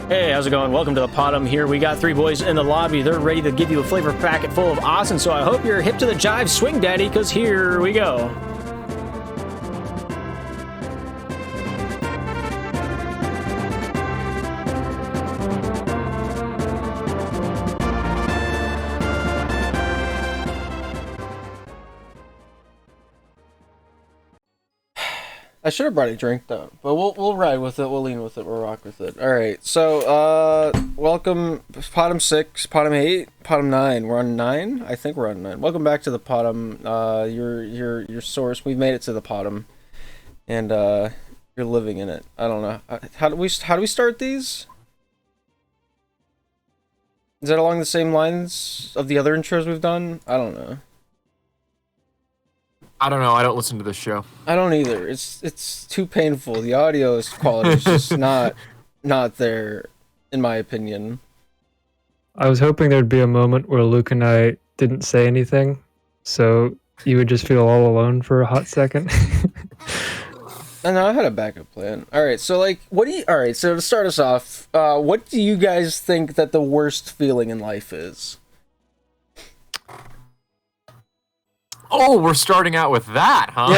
Hey, how's it going? Welcome to the PoDUMB here. We got three boys in the lobby. They're ready to give you a flavor packet full of awesome, so I hope you're hip to the jive, swing daddy, because here we go. I should have brought a drink though, but we'll ride with it. We'll lean with it. We'll rock with it. All right. So welcome PoDUMB 6, PoDUMB 8, PoDUMB 9. We're on 9. I think we're on 9. Welcome back to the PoDUMB. Your source. We've made it to the PoDUMB, and you're living in it. I don't know. How do we start these? Is that along the same lines of the other intros we've done? I don't know. I don't know. I don't listen to this show. I don't either. It's too painful. The audio quality is just not there, in my opinion. I was hoping there'd be a moment where Luke and I didn't say anything, so you would just feel all alone for a hot second. I know, I had a backup plan. Alright, so alright, so to start us off, what do you guys think that the worst feeling in life is? Oh, we're starting out with that, huh?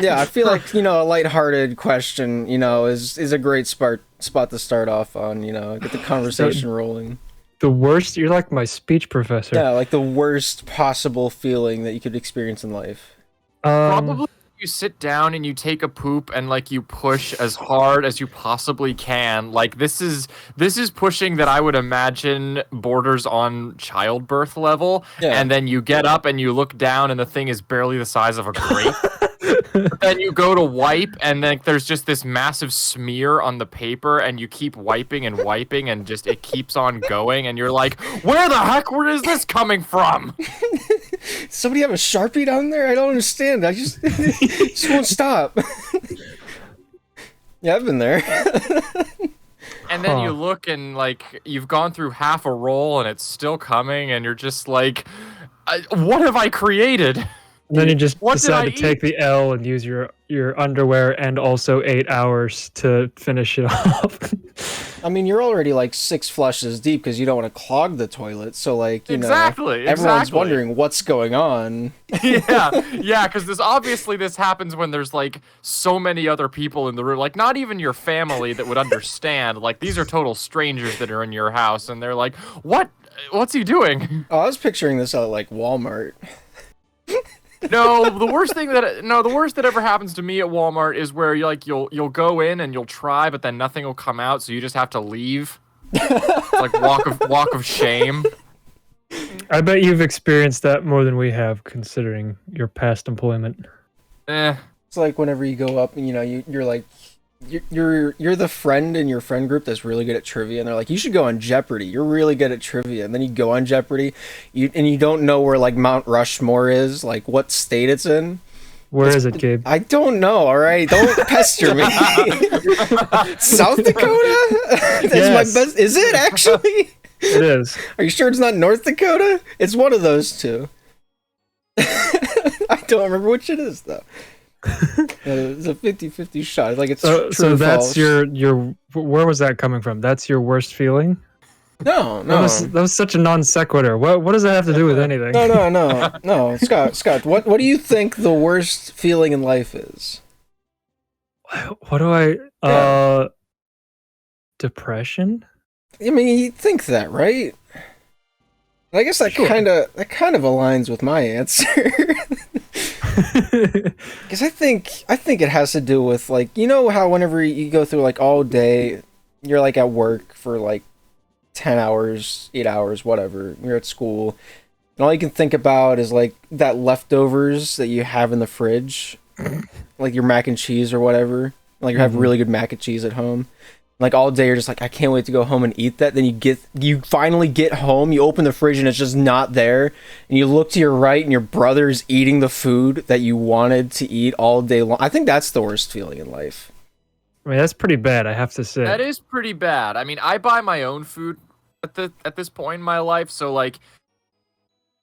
Yeah, I feel like, a lighthearted question, is a great spot to start off on, get the conversation rolling. The worst? You're like my speech professor. Yeah, like the worst possible feeling that you could experience in life. Probably you sit down and you take a poop and like you push as hard as you possibly can. Like this is pushing that I would imagine borders on childbirth level. Yeah. And then you get up and you look down and the thing is barely the size of a grape. Then you go to wipe and then there's just this massive smear on the paper and you keep wiping and just it keeps on going and you're like, where the heck is this coming from? Somebody have a Sharpie down there? I don't understand. I just won't stop. Yeah, I've been there. And then you look and like you've gone through half a roll and it's still coming and you're just like, what have I created? And then you just decide to take the L and use your underwear and also 8 hours to finish it off. I mean, you're already like 6 flushes deep because you don't want to clog the toilet. So like, exactly. Everyone's wondering what's going on. Yeah, because this happens when there's like so many other people in the room, like not even your family that would understand. Like these are total strangers that are in your house, and they're like, what's he doing? Oh, I was picturing this at like Walmart. No, the worst that ever happens to me at Walmart is where you'll go in and you'll try, but then nothing will come out, so you just have to leave. Like walk of shame. I bet you've experienced that more than we have, considering your past employment. It's like whenever you go up and you're like you're the friend in your friend group that's really good at trivia, and they're like, you should go on Jeopardy, you're really good at trivia, and then you go on Jeopardy, and you don't know where like Mount Rushmore is, like what state it's in. Where is it, Gabe? I don't know, alright? Don't pester me. South Dakota? That's yes. My best. Is it actually? It is. Are you sure it's not North Dakota? It's one of those two. I don't remember which it is though. It's a 50-50 shot. Like it's true so that's false. your where was that coming from? That's your worst feeling? No. That was such a non sequitur. What does that have to do with anything? No. Scott, what do you think the worst feeling in life is? What do I depression? I mean, you think that, right? I guess that kind of aligns with my answer. Because I think it has to do with like, how whenever you go through like all day, you're like at work for like 10 hours, 8 hours, whatever. You're at school, and all you can think about is like that leftovers that you have in the fridge, like your mac and cheese or whatever. Like you have really good mac and cheese at home. Like all day you're just like, I can't wait to go home and eat that. Then you finally get home, you open the fridge and it's just not there. And you look to your right and your brother's eating the food that you wanted to eat all day long. I think that's the worst feeling in life. I mean, that's pretty bad, I have to say. That is pretty bad. I mean, I buy my own food at this point in my life, so like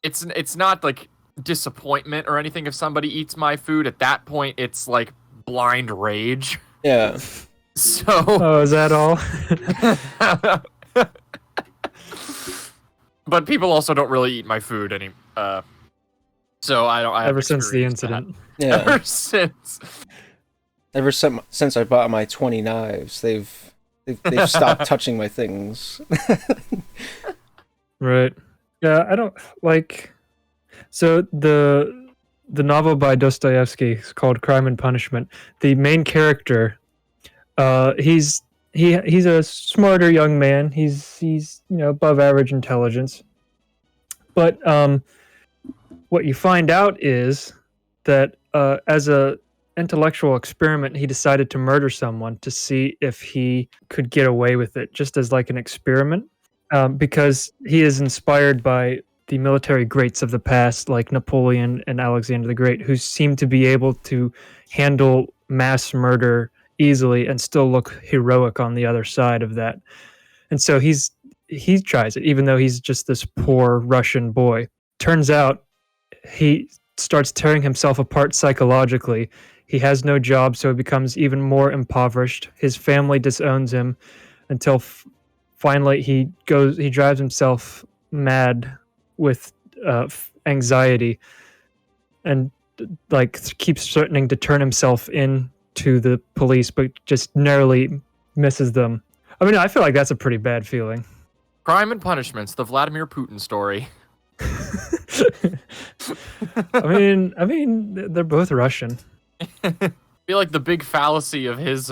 it's not like disappointment or anything if somebody eats my food. At that point, it's like blind rage. Yeah. So. Oh, is that all? But people also don't really eat my food so I don't. I Ever haven't since the experienced that. incident. Yeah. Ever since. Since I bought my 20 knives, they've stopped touching my things. Right. Yeah, I don't like. So the novel by Dostoevsky is called Crime and Punishment. The main character, he's a smarter young man. He's above average intelligence. But what you find out is that as a intellectual experiment, he decided to murder someone to see if he could get away with it, just as like an experiment, because he is inspired by the military greats of the past, like Napoleon and Alexander the Great, who seemed to be able to handle mass murder easily and still look heroic on the other side of that. And so he tries it, even though he's just this poor Russian boy. Turns out he starts tearing himself apart psychologically. He has no job, so he becomes even more impoverished. His family disowns him until finally he drives himself mad with anxiety, and like keeps threatening to turn himself in to the police, but just narrowly misses them. I mean, I feel like that's a pretty bad feeling. Crime and Punishments, the Vladimir Putin story. I mean, they're both Russian. I feel like the big fallacy of his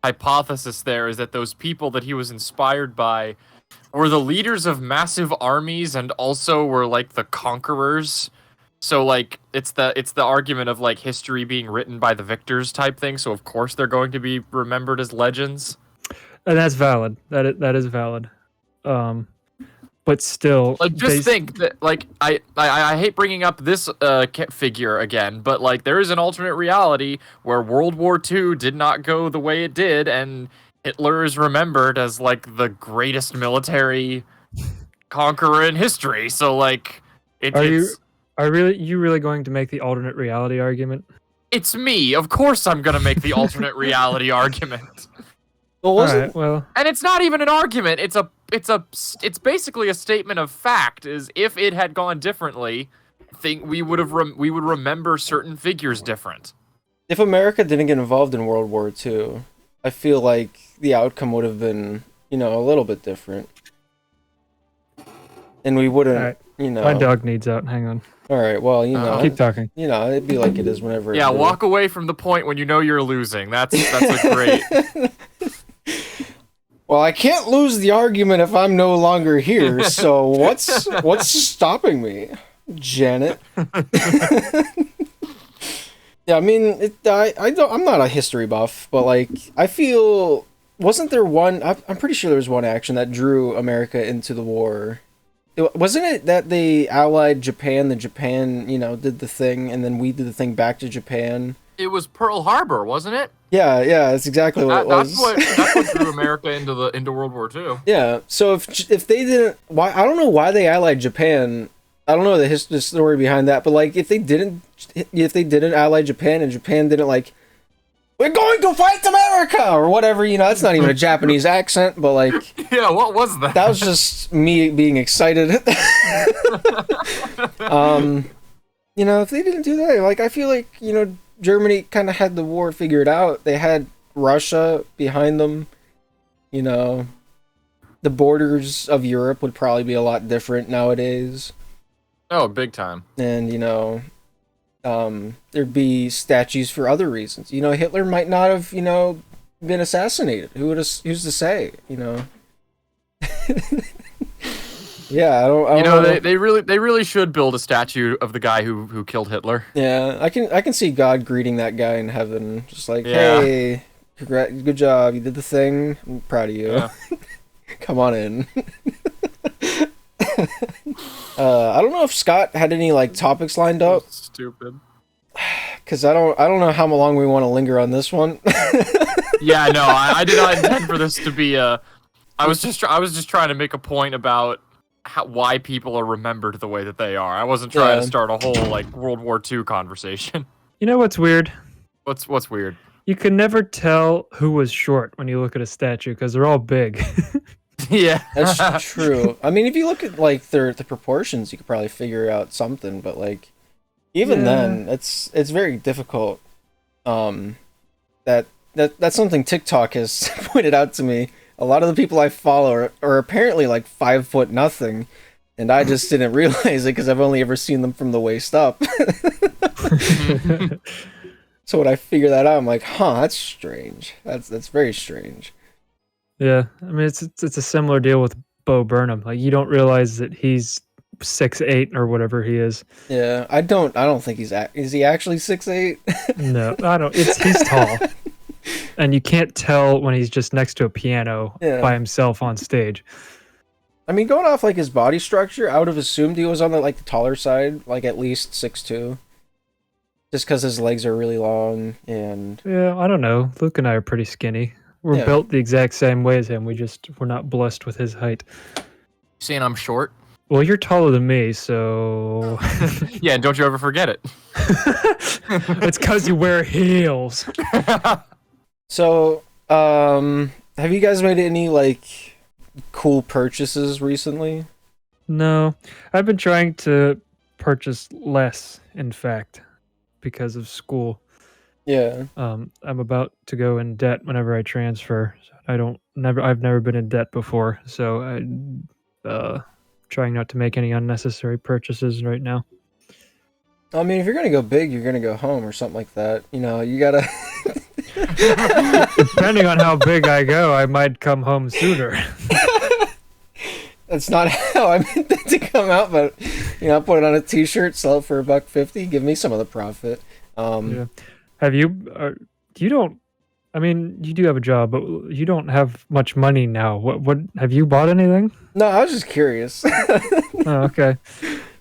hypothesis there is that those people that he was inspired by were the leaders of massive armies and also were like the conquerors. So like it's the argument of like history being written by the victors type thing. So of course they're going to be remembered as legends. And that's valid. That is valid. But still, like just think that like I hate bringing up this figure again, but like there is an alternate reality where World War II did not go the way it did, and Hitler is remembered as like the greatest military conqueror in history. So like, you really going to make the alternate reality argument? It's me. Of course, I'm gonna make the alternate reality argument. Well, and it's not even an argument. It's basically a statement of fact. Is if it had gone differently, we would remember certain figures different. If America didn't get involved in World War II, I feel like the outcome would have been, a little bit different. And we wouldn't, My dog needs out. Hang on. All right, well, keep talking. It'd be like it is whenever. Yeah, walk away from the point when you know you're losing. That's a great. Well, I can't lose the argument if I'm no longer here. So what's stopping me, Janet? Yeah, I mean, I'm not a history buff, but like, I feel, wasn't there one? I'm pretty sure there was one action that drew America into the war. Wasn't it that they allied Japan? That Japan, did the thing, and then we did the thing back to Japan. It was Pearl Harbor, wasn't it? Yeah, that's exactly what it was. That's what drew America into World War II. Yeah, so if they didn't, I don't know why they allied Japan. I don't know the story behind that, but like if they didn't ally Japan and Japan didn't like, we're going to fight America or whatever, that's not even a Japanese accent, but like, yeah, what was that? That was just me being excited. If they didn't do that, like I feel like Germany kind of had the war figured out. They had Russia behind them. The borders of Europe would probably be a lot different nowadays. Oh, big time. And, there'd be statues for other reasons. Hitler might not have, been assassinated. Who's to say, Yeah, I don't know. They really should build a statue of the guy who killed Hitler. Yeah, I can see God greeting that guy in heaven, just like, hey, good job, you did the thing. I'm proud of you. Yeah. Come on in. I don't know if Scott had any like topics lined up. Stupid. Because I don't know how long we want to linger on this one. Yeah, no, I did not intend for this to be a. I was just trying to make a point about why people are remembered the way that they are. I wasn't trying to start a whole like World War II conversation. You know what's weird? What's weird? you can never tell who was short when you look at a statue because they're all big. Yeah. That's true. I mean, if you look at like the proportions, you could probably figure out something. But like, even then, it's very difficult. That's something TikTok has pointed out to me. A lot of the people I follow are apparently like 5 foot nothing, and I just didn't realize it because I've only ever seen them from the waist up. So when I figure that out, I'm like, huh, that's strange. That's very strange. Yeah, I mean it's a similar deal with Bo Burnham. Like you don't realize that he's 6'8" or whatever he is. Yeah, I don't think is he actually 6'8"? No, I don't. He's tall, and you can't tell when he's just next to a piano by himself on stage. I mean, going off like his body structure, I would have assumed he was on the taller side, like at least 6'2". Just because his legs are really long and Yeah, I don't know. Luke and I are pretty skinny. We're built the exact same way as him. We're not blessed with his height. Saying I'm short? Well, you're taller than me, so Yeah, and don't you ever forget it. it's because you wear heels. So, have you guys made any like cool purchases recently? No, I've been trying to purchase less, in fact, because of school. Yeah. I'm about to go in debt whenever I transfer. I've never been in debt before, so I trying not to make any unnecessary purchases right now. I mean, if you're gonna go big, you're gonna go home or something like that. You know, you gotta. Depending on how big I go, I might come home sooner. That's not how I meant that to come out, but put it on a T-shirt, sell it for $1.50, give me some of the profit. Yeah. Have you? You don't. I mean, you do have a job, but you don't have much money now. What have you bought anything? No, I was just curious. Oh, okay.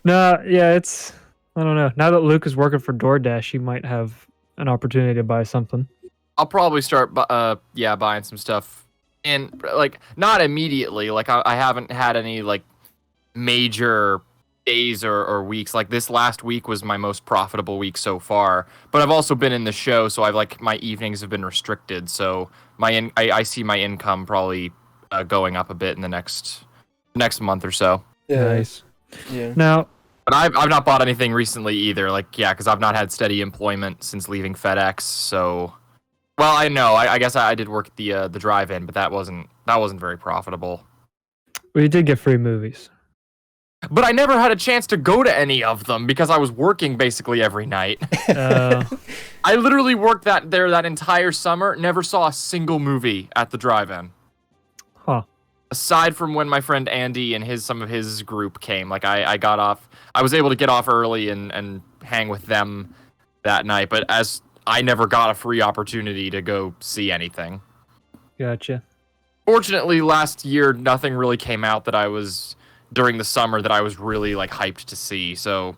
No, yeah, it's. I don't know. Now that Luke is working for DoorDash, he might have an opportunity to buy something. I'll probably start, buying some stuff, and like not immediately. Like I haven't had any like major days or weeks. Like this last week was my most profitable week so far. But I've also been in the show, so I've my evenings have been restricted. So I see my income probably going up a bit in the next month or so. Yeah. Nice. Yeah. Now. But I've not bought anything recently either. Like, yeah, because I've not had steady employment since leaving FedEx. So, well, I know. I guess I did work at the drive-in, but that wasn't very profitable. Well, you did get free movies. But I never had a chance to go to any of them because I was working basically every night. I literally worked that entire summer. Never saw a single movie at the drive-in. Huh. Aside from when my friend Andy and some of his group came, like I got off. I was able to get off early and hang with them that night, but as I never got a free opportunity to go see anything. Gotcha. Fortunately, last year nothing really came out during the summer that I was really like hyped to see. So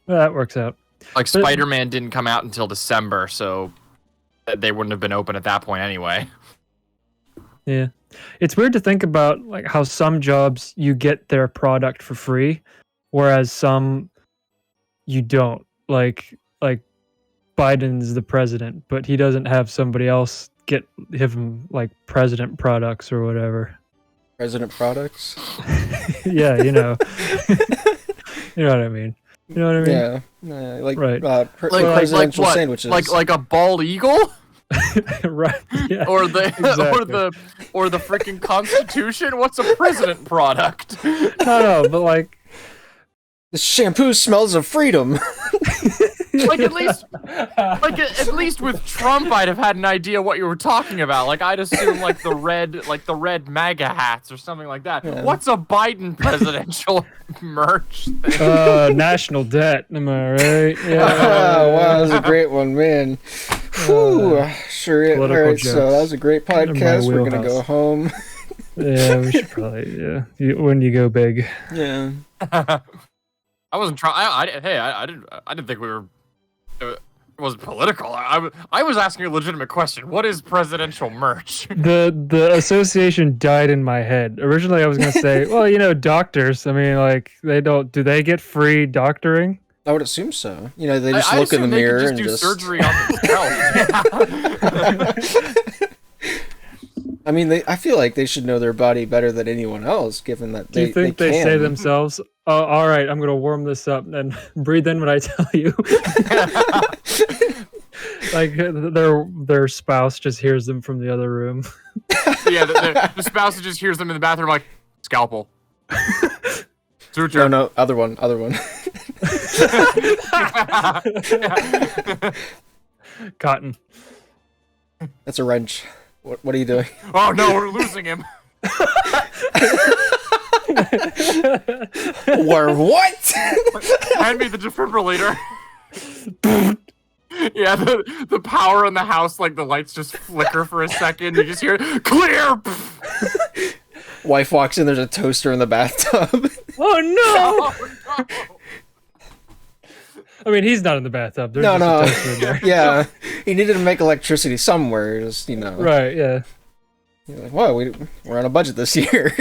Well, that works out. like Spider-Man didn't come out until December, so they wouldn't have been open at that point anyway. Yeah. It's weird to think about like how some jobs you get their product for free, whereas some you don't. Like Biden's the president, but he doesn't have somebody else give him like president products or whatever. President products? Yeah, you know. You know what I mean. You know what I mean? Yeah. Like Right. presidential what? sandwiches. Like a bald eagle? Right. Yeah. Or the Exactly. or the freaking Constitution? What's a president product? No, but like The shampoo smells of freedom. Like at least with Trump, I'd have had an idea what you were talking about. Like I'd assume like the red MAGA hats or something like that. Yeah. What's a Biden presidential merch thing? national debt, am I right? Yeah. Oh, wow, that was a great one, man. Whew, sure is. All political right, so that was a great They're my podcast. We're gonna go wheelhouse. home. Yeah, we should probably when you go big. Yeah. I wasn't trying. I didn't think we were. It wasn't political. I was asking a legitimate question. What is presidential merch? The association died in my head. Originally I was gonna say, well, doctors. I mean, like do they get free doctoring? I would assume so. You know, they just I look in the assume they mirror could and do just surgery on themselves. I mean, I feel like they should know their body better than anyone else, given that Do you think they can. say themselves, "Oh, all right, I'm gonna warm this up and breathe in what I tell you"? Like their spouse just hears them from the other room. Yeah, the spouse just hears them in the bathroom like, scalpel. Suture. No, other one. Cotton. That's a wrench. What are you doing? Oh no, we're losing him. Or what? Hand me the defibrillator. Yeah, the power in the house, like the lights just flicker for a second. You just hear clear. Wife walks in. There's a toaster in the bathtub. Oh no! Oh, no. I mean, he's not in the bathtub. There's No. just a toaster in there. Yeah, he needed to make electricity somewhere. Just Right? Yeah. You're like, whoa, we're on a budget this year.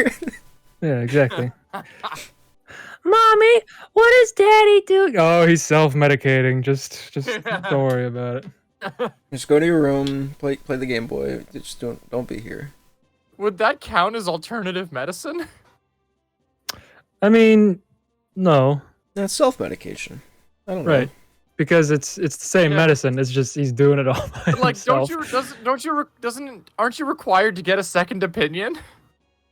Yeah. Exactly. Mommy, what is Daddy doing? Oh, he's self-medicating. Just don't worry about it. Just go to your room, play the Game Boy. Just don't be here. Would that count as alternative medicine? I mean, no. That's self-medication. I don't know. Right. Because it's the same medicine. It's just he's doing it all by Like, himself. aren't you required to get a second opinion?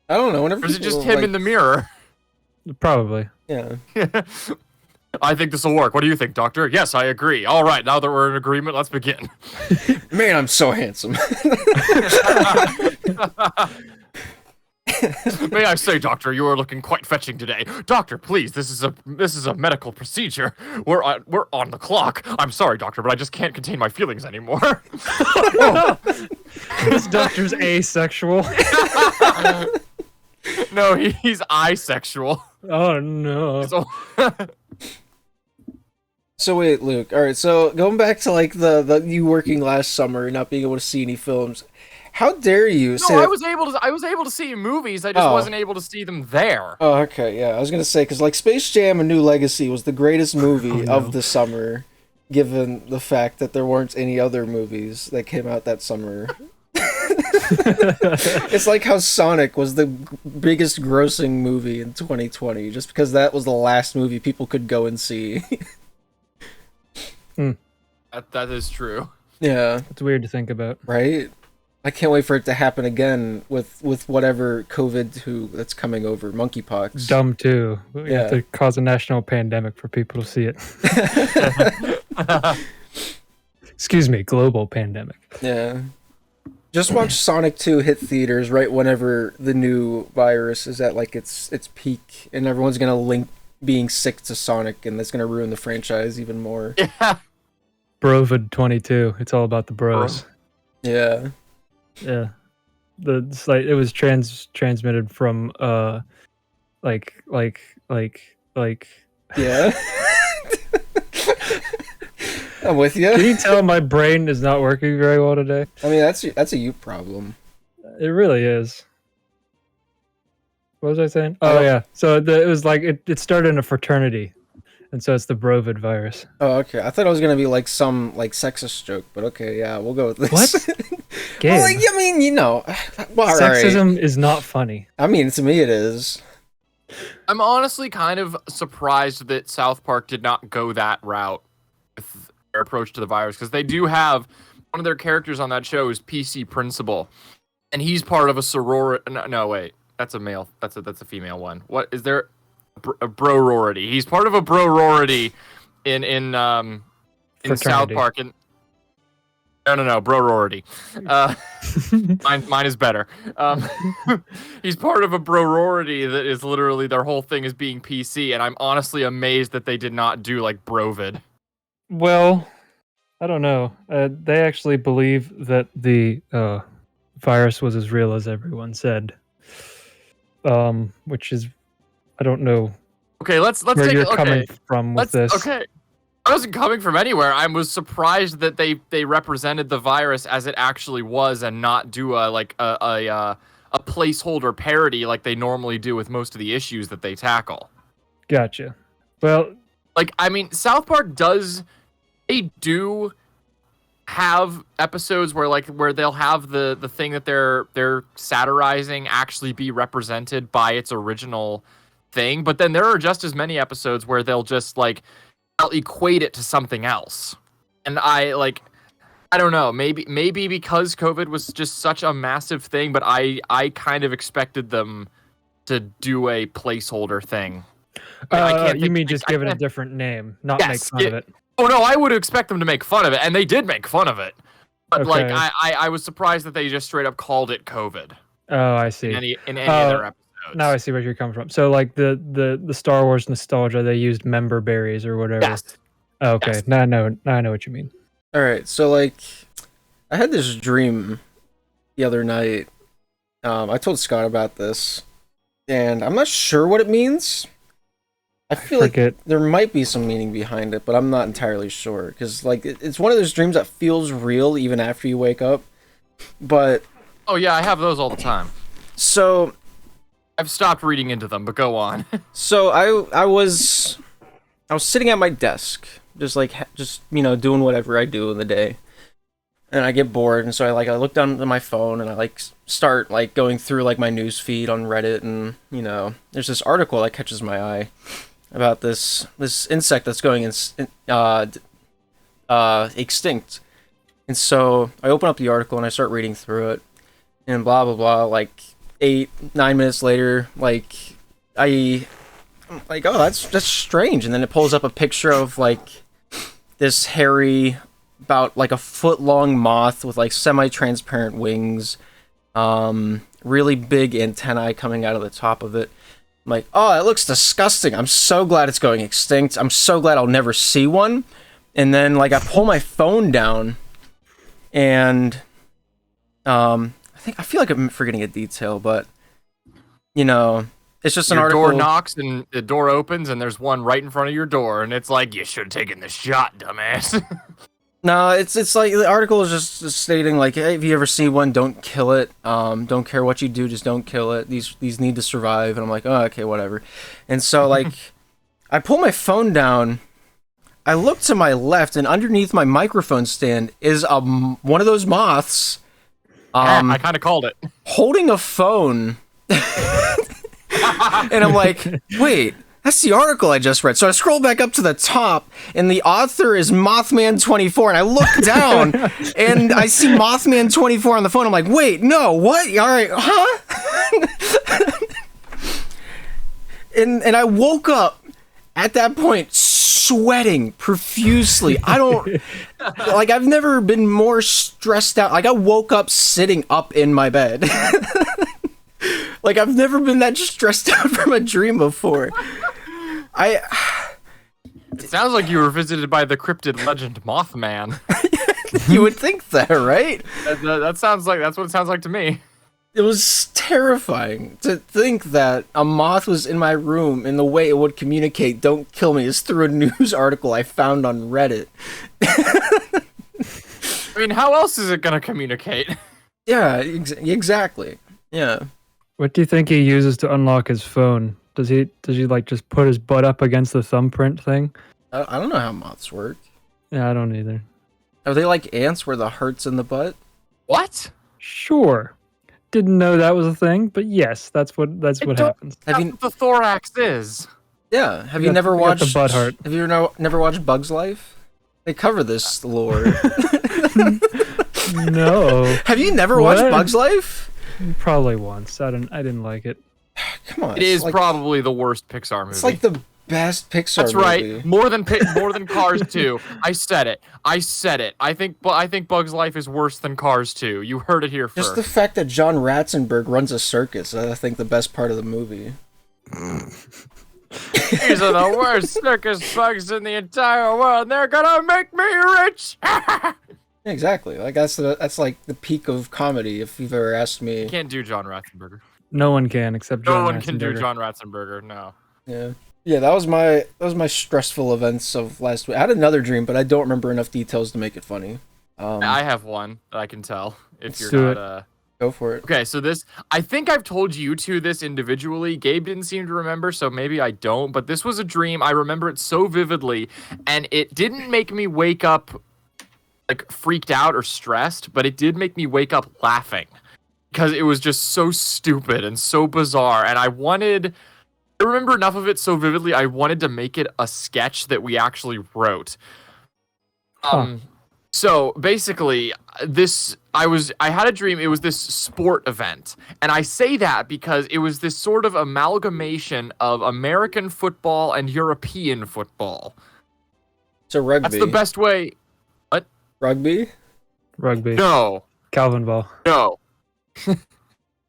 I don't know. Whenever Or is it just people, him like, in the mirror? Probably. Yeah. I think this will work. What do you think, Doctor? Yes, I agree. All right, now that we're in agreement, let's begin. Man, I'm so handsome. May I say, Doctor, you are looking quite fetching today. Doctor, please, this is a medical procedure. We're on the clock. I'm sorry, Doctor, but I just can't contain my feelings anymore. This doctor's asexual. No, he's asexual. Oh no. So, So wait, Luke. All right. So going back to like the you working last summer and not being able to see any films, how dare you say? no, that- I was able to see movies. I just Oh. wasn't able to see them there. Oh, okay. Yeah, I was gonna say because like Space Jam: A New Legacy was the greatest movie no. of the summer, given the fact that there weren't any other movies that came out that summer. It's like how Sonic was the biggest grossing movie in 2020, just because that was the last movie people could go and see. That is true. Yeah, It's weird to think about. right? I can't wait for it to happen again with whatever COVID that's coming over, monkeypox. Dumb too. We Yeah. have to cause a national pandemic for people to see it. Excuse me, global pandemic. Yeah. Just watch Sonic 2 hit theaters right whenever the new virus is at like its peak, and everyone's gonna link being sick to Sonic, and that's gonna ruin the franchise even more. Yeah. Brovid 22. It's all about the bros. Yeah. Yeah. It's like it was transmitted from like Yeah. I'm with Can you. you tell my brain is not working very well today? I mean, that's a you problem. It really is. What was I saying? Oh yeah. So it was like it started in a fraternity, and so it's the Brovid virus. Oh, okay. I thought it was gonna be like some like sexist joke, but okay, yeah, we'll go with this. What? Gabe, Well, like, I mean, you know, well, all right. sexism is not funny. I mean, to me, it is. I'm honestly kind of surprised that South Park did not go that route with their approach to the virus, because they do have one of their characters on that show is PC Principal, and he's part of a sorority. No, wait, that's a male. That's a female one. What is there? A brorority. He's part of a brorority in South Fraternity. Park. And no, brorority. Mine is better. He's part of a brorority that is literally their whole thing is being PC, and I'm honestly amazed that they did not do like Brovid. Well, I don't know. They actually believe that the virus was as real as everyone said. Which is, I don't know Okay, let's where take you're okay. coming from with this. Okay. I wasn't coming from anywhere. I was surprised that they represented the virus as it actually was and not do a placeholder parody like they normally do with most of the issues that they tackle. Gotcha. Well, Like, I mean, South Park they do have episodes where they'll have the thing that they're satirizing actually be represented by its original thing, but then there are just as many episodes where they'll just they'll equate it to something else. And I don't know, maybe because COVID was just such a massive thing, but I kind of expected them to do a placeholder thing. I can't you mean just give it a different name, not make fun of it? Oh no, I would expect them to make fun of it, and they did make fun of it. But Okay. I was surprised that they just straight up called it COVID Oh, I see. in any of their episodes. Now I see where you're coming from. So like the Star Wars nostalgia, they used member berries or whatever. Yes. Oh, okay. Yes. Now I know what you mean. All right, so like, I had this dream the other night. I told Scott about this, and I'm not sure what it means. I feel like there might be some meaning behind it, but I'm not entirely sure. Because, like, it's one of those dreams that feels real even after you wake up. But... Oh, yeah, I have those all the time. So... I've stopped reading into them, but go on. So, I was sitting at my desk, just, you know, doing whatever I do in the day. And I get bored, and so I look down at my phone, and I, start, going through, my news feed on Reddit, and, you know, there's this article that catches my eye about this insect that's going extinct. And so I open up the article and I start reading through it, and blah blah blah. 8-9 minutes later, I'm like, oh, that's strange. And then it pulls up a picture of this hairy, about a foot long moth with semi-transparent wings, really big antennae coming out of the top of it. I'm like, oh, that looks disgusting. I'm so glad it's going extinct. I'm so glad I'll never see one. And then, I pull my phone down, and I feel like I'm forgetting a detail, but, you know, it's just an article. Your door knocks, and the door opens, and there's one right in front of your door, and it's like, you should have taken the shot, dumbass. No, it's the article is just stating hey, if you ever see one, don't kill it. Don't care what you do, just don't kill it. These need to survive. And I'm like, oh, okay, whatever. And so I pull my phone down. I look to my left, and underneath my microphone stand is one of those moths. I kind of called it. Holding a phone. And I'm like, wait. That's the article I just read. So I scroll back up to the top, and the author is Mothman24, and I look down, and I see Mothman24 on the phone. I'm like, wait, no, what? All right, huh? and I woke up at that point sweating profusely. I don't... I've never been more stressed out. I woke up sitting up in my bed. I've never been that stressed out from a dream before. It sounds like you were visited by the cryptid legend Mothman. You would think that, right? That's what it sounds like to me. It was terrifying to think that a moth was in my room, and the way it would communicate "Don't kill me" is through a news article I found on Reddit. I mean, how else is it gonna communicate? Yeah, exactly. Yeah. What do you think he uses to unlock his phone? Does he just put his butt up against the thumbprint thing? I don't know how moths work. Yeah, I don't either. Are they like ants where the heart's in the butt? What? Sure. Didn't know that was a thing, but yes, that's what happens. That's what the thorax is. Yeah. Have you never watched the butt heart? Have you never watched Bug's Life? They cover this lore. No. Have you never watched Bug's Life? Probably once. I didn't like it. Come on. It is probably the worst Pixar movie. It's the best Pixar That's movie. right. More than Cars 2. I said it. I think Bug's Life is worse than Cars 2. You heard it here first. Just the fact that John Ratzenberg runs a circus is, I think, the best part of the movie. These are the worst circus bugs in the entire world, and they're gonna make me rich! Exactly. That's the peak of comedy, if you've ever asked me. You can't do John Ratzenberger. No one can except John No one Ratzenberger. can do John Ratzenberger, no. Yeah. Yeah, that was my stressful events of last week. I had another dream, but I don't remember enough details to make it funny. I have one that I can tell if Let's you're do not Go for it. Okay, so this, I think I've told you two this individually. Gabe didn't seem to remember, so maybe I don't. But this was a dream. I remember it so vividly, and it didn't make me wake up like freaked out or stressed, but it did make me wake up laughing because it was just so stupid and so bizarre. And I remember enough of it so vividly, I wanted to make it a sketch that we actually wrote. So basically, I had a dream. It was this sport event, and I say that because it was this sort of amalgamation of American football and European football. So rugby. That's the best way. What? Rugby? Rugby. No. Calvin ball. No.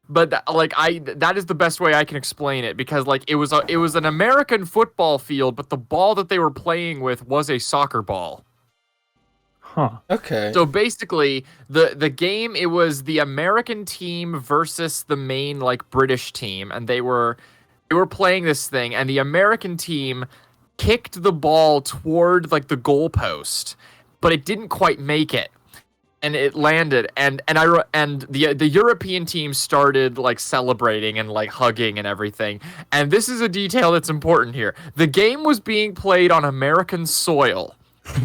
But that is the best way I can explain it, because like it was an American football field, but the ball that they were playing with was a soccer ball. Huh. Okay. So basically, the game, it was the American team versus the main like British team, and they were playing this thing, and the American team kicked the ball toward like the goalpost, but it didn't quite make it, and it landed, and the European team started like celebrating and like hugging and everything. And this is a detail that's important here: the game was being played on American soil.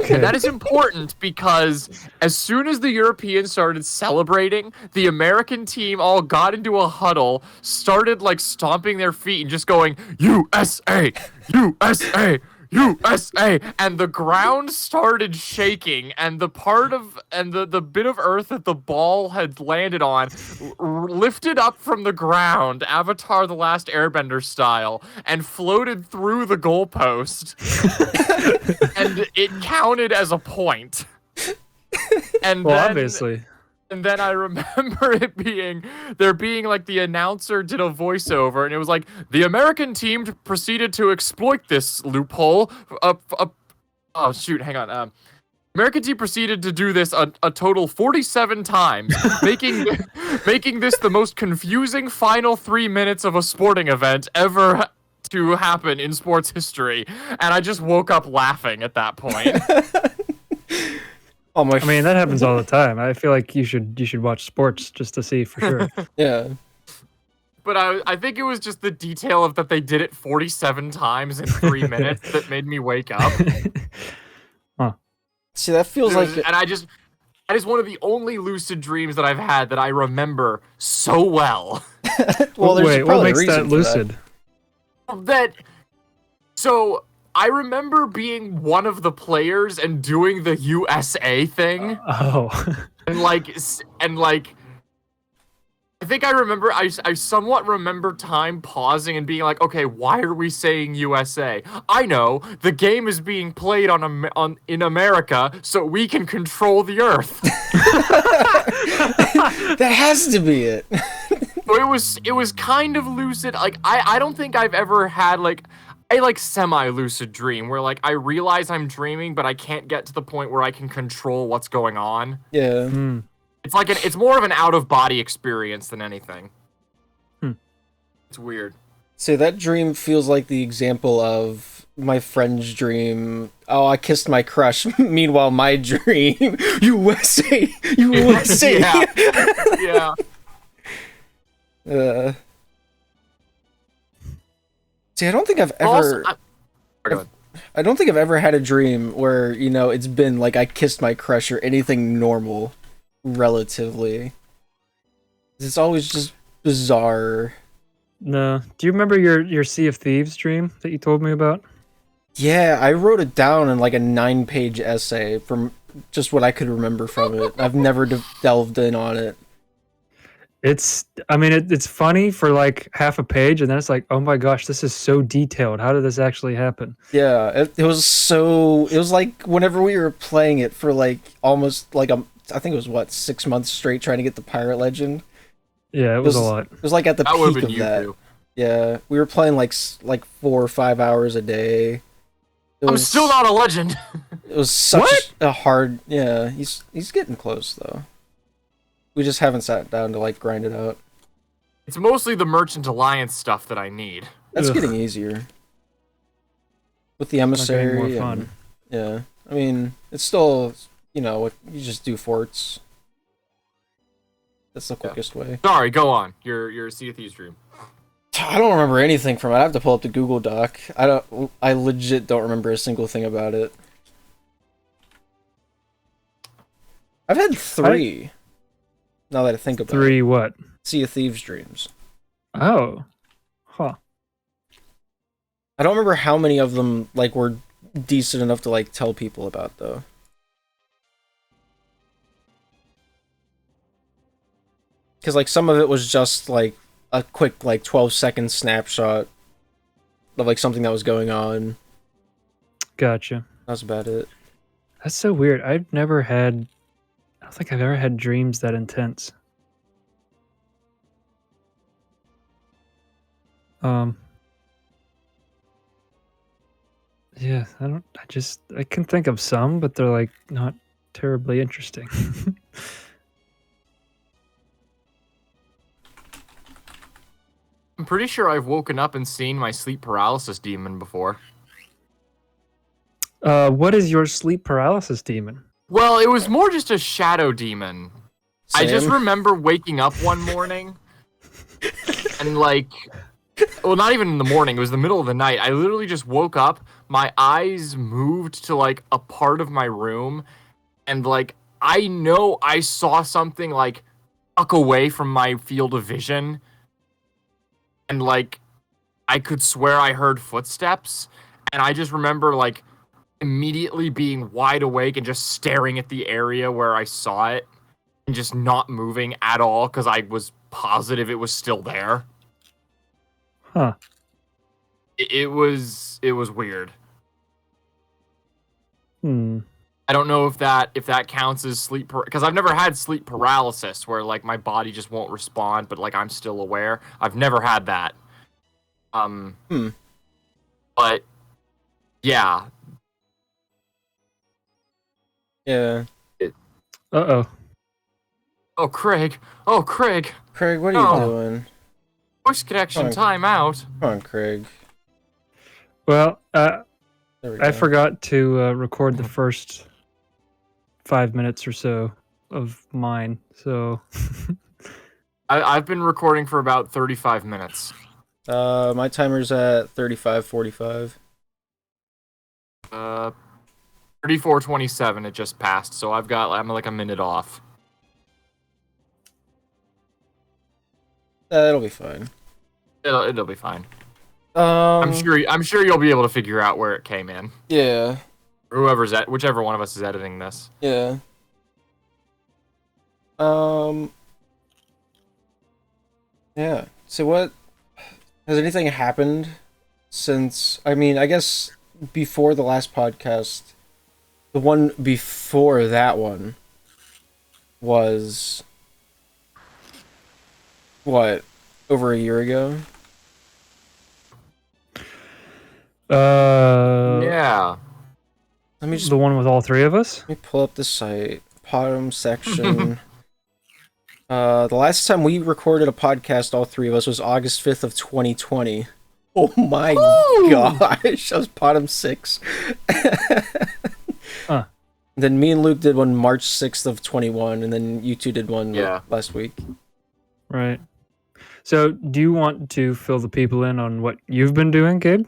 Okay. And that is important because as soon as the Europeans started celebrating, the American team all got into a huddle, started like stomping their feet and just going, USA, USA, USA, and the ground started shaking, and the bit of earth that the ball had landed on lifted up from the ground, Avatar: The Last Airbender style, and floated through the goalpost, and it counted as a point. And Well, then, obviously. and then I remember there being like the announcer did a voiceover, and it was like, the American team proceeded to exploit this loophole. Oh shoot, hang on. American team proceeded to do this a total 47 times, making this the most confusing final 3 minutes of a sporting event ever to happen in sports history. And I just woke up laughing at that point. Oh my! I mean, that happens all the time. I feel like you should watch sports just to see for sure. Yeah. But I think it was just the detail of that they did it 47 times in 3 minutes that made me wake up. Huh. See, that feels like. And that is one of the only lucid dreams that I've had that I remember so well. Well, there's Wait, what probably a makes reason that for lucid? So I remember being one of the players and doing the USA thing. Oh. and like I think I somewhat remember time pausing and being like, okay, why are we saying USA? I know, the game is being played in America, so we can control the earth. That has to be it. So it was kind of lucid. Like I don't think I've ever had like a like semi-lucid dream where like I realize I'm dreaming, but I can't get to the point where I can control what's going on. Yeah. Hmm. It's more of an out-of-body experience than anything. It's weird. So that dream feels like the example of my friend's dream. Oh, I kissed my crush. Meanwhile, my dream, USA, USA. Yeah. See, I don't think I've ever. I don't think I've ever had a dream where, you know, it's been like I kissed my crush or anything normal, relatively. It's always just bizarre. No. Do you remember your Sea of Thieves dream that you told me about? Yeah, I wrote it down in like a 9-page essay from just what I could remember from it. I've never delved in on it. It's funny for like half a page, and then it's like, oh my gosh, this is so detailed. How did this actually happen? Yeah, it was like whenever we were playing it for like almost like I think it was 6 months straight trying to get the Pirate Legend. Yeah, it was a lot. It was like at the That would've peak been of you that. two. Yeah, we were playing like 4 or 5 hours a day. I'm still not a legend. It was such a hard. Yeah, he's getting close though. We just haven't sat down to like grind it out. It's mostly the Merchant Alliance stuff that I need. That's Ugh. getting easier with the getting emissary. more and- fun. yeah, I mean it's still, you know, you just do forts. That's the quickest way. Sorry, go on. Your Sea of Thieves dream. I don't remember anything from it. I have to pull up the Google Doc. I legit don't remember a single thing about it. I've had 3. Now that I think about 3 it. what? Sea of Thieves dreams. Oh. Huh. I don't remember how many of them like were decent enough to like tell people about though. Because like some of it was just like a quick like 12-second snapshot of like something that was going on. Gotcha. That's about it. That's so weird. I don't think I've ever had dreams that intense. Yeah, I can think of some, but they're like not terribly interesting. I'm pretty sure I've woken up and seen my sleep paralysis demon before. What is your sleep paralysis demon? Well, it was more just a shadow demon. I just Same. remember waking up one morning and like, well, not even in the morning, it was the middle of the night. I literally just woke up, my eyes moved to like a part of my room, and like, I know I saw something like tuck away from my field of vision, and like, I could swear I heard footsteps, and I just remember like immediately being wide awake and just staring at the area where I saw it and just not moving at all because I was positive it was still there. Huh. It was weird. Hmm. I don't know if that counts as sleep because I've never had sleep paralysis where like my body just won't respond but like I'm still aware. I've never had that. But yeah. Yeah. Uh-oh. Oh, Craig. Oh, Craig. Craig, what are you doing? Voice connection timeout. Come on, Craig. Well, There we go. I forgot to record the first 5 minutes or so of mine, so... I've been recording for about 35 minutes. My timer's at 35:45. 34:27 it just passed, so I'm like a minute off. It'll be fine. It'll be fine. I'm sure you'll be able to figure out where it came in. Yeah. Whichever one of us is editing this. Yeah. Yeah. So what has anything happened since? I mean, I guess before the last podcast, the one before that one was what, over a year ago? Yeah. Let me just The one with all 3 of us? let me pull up the site. PoDUMB section. The last time we recorded a podcast, all 3 of us, was August 5th of 2020. Oh my gosh, that was PoDUMB 6. Huh. Then me and Luke did one March 6th of 21, and then you two did one last week. Right. So, do you want to fill the people in on what you've been doing, Gabe?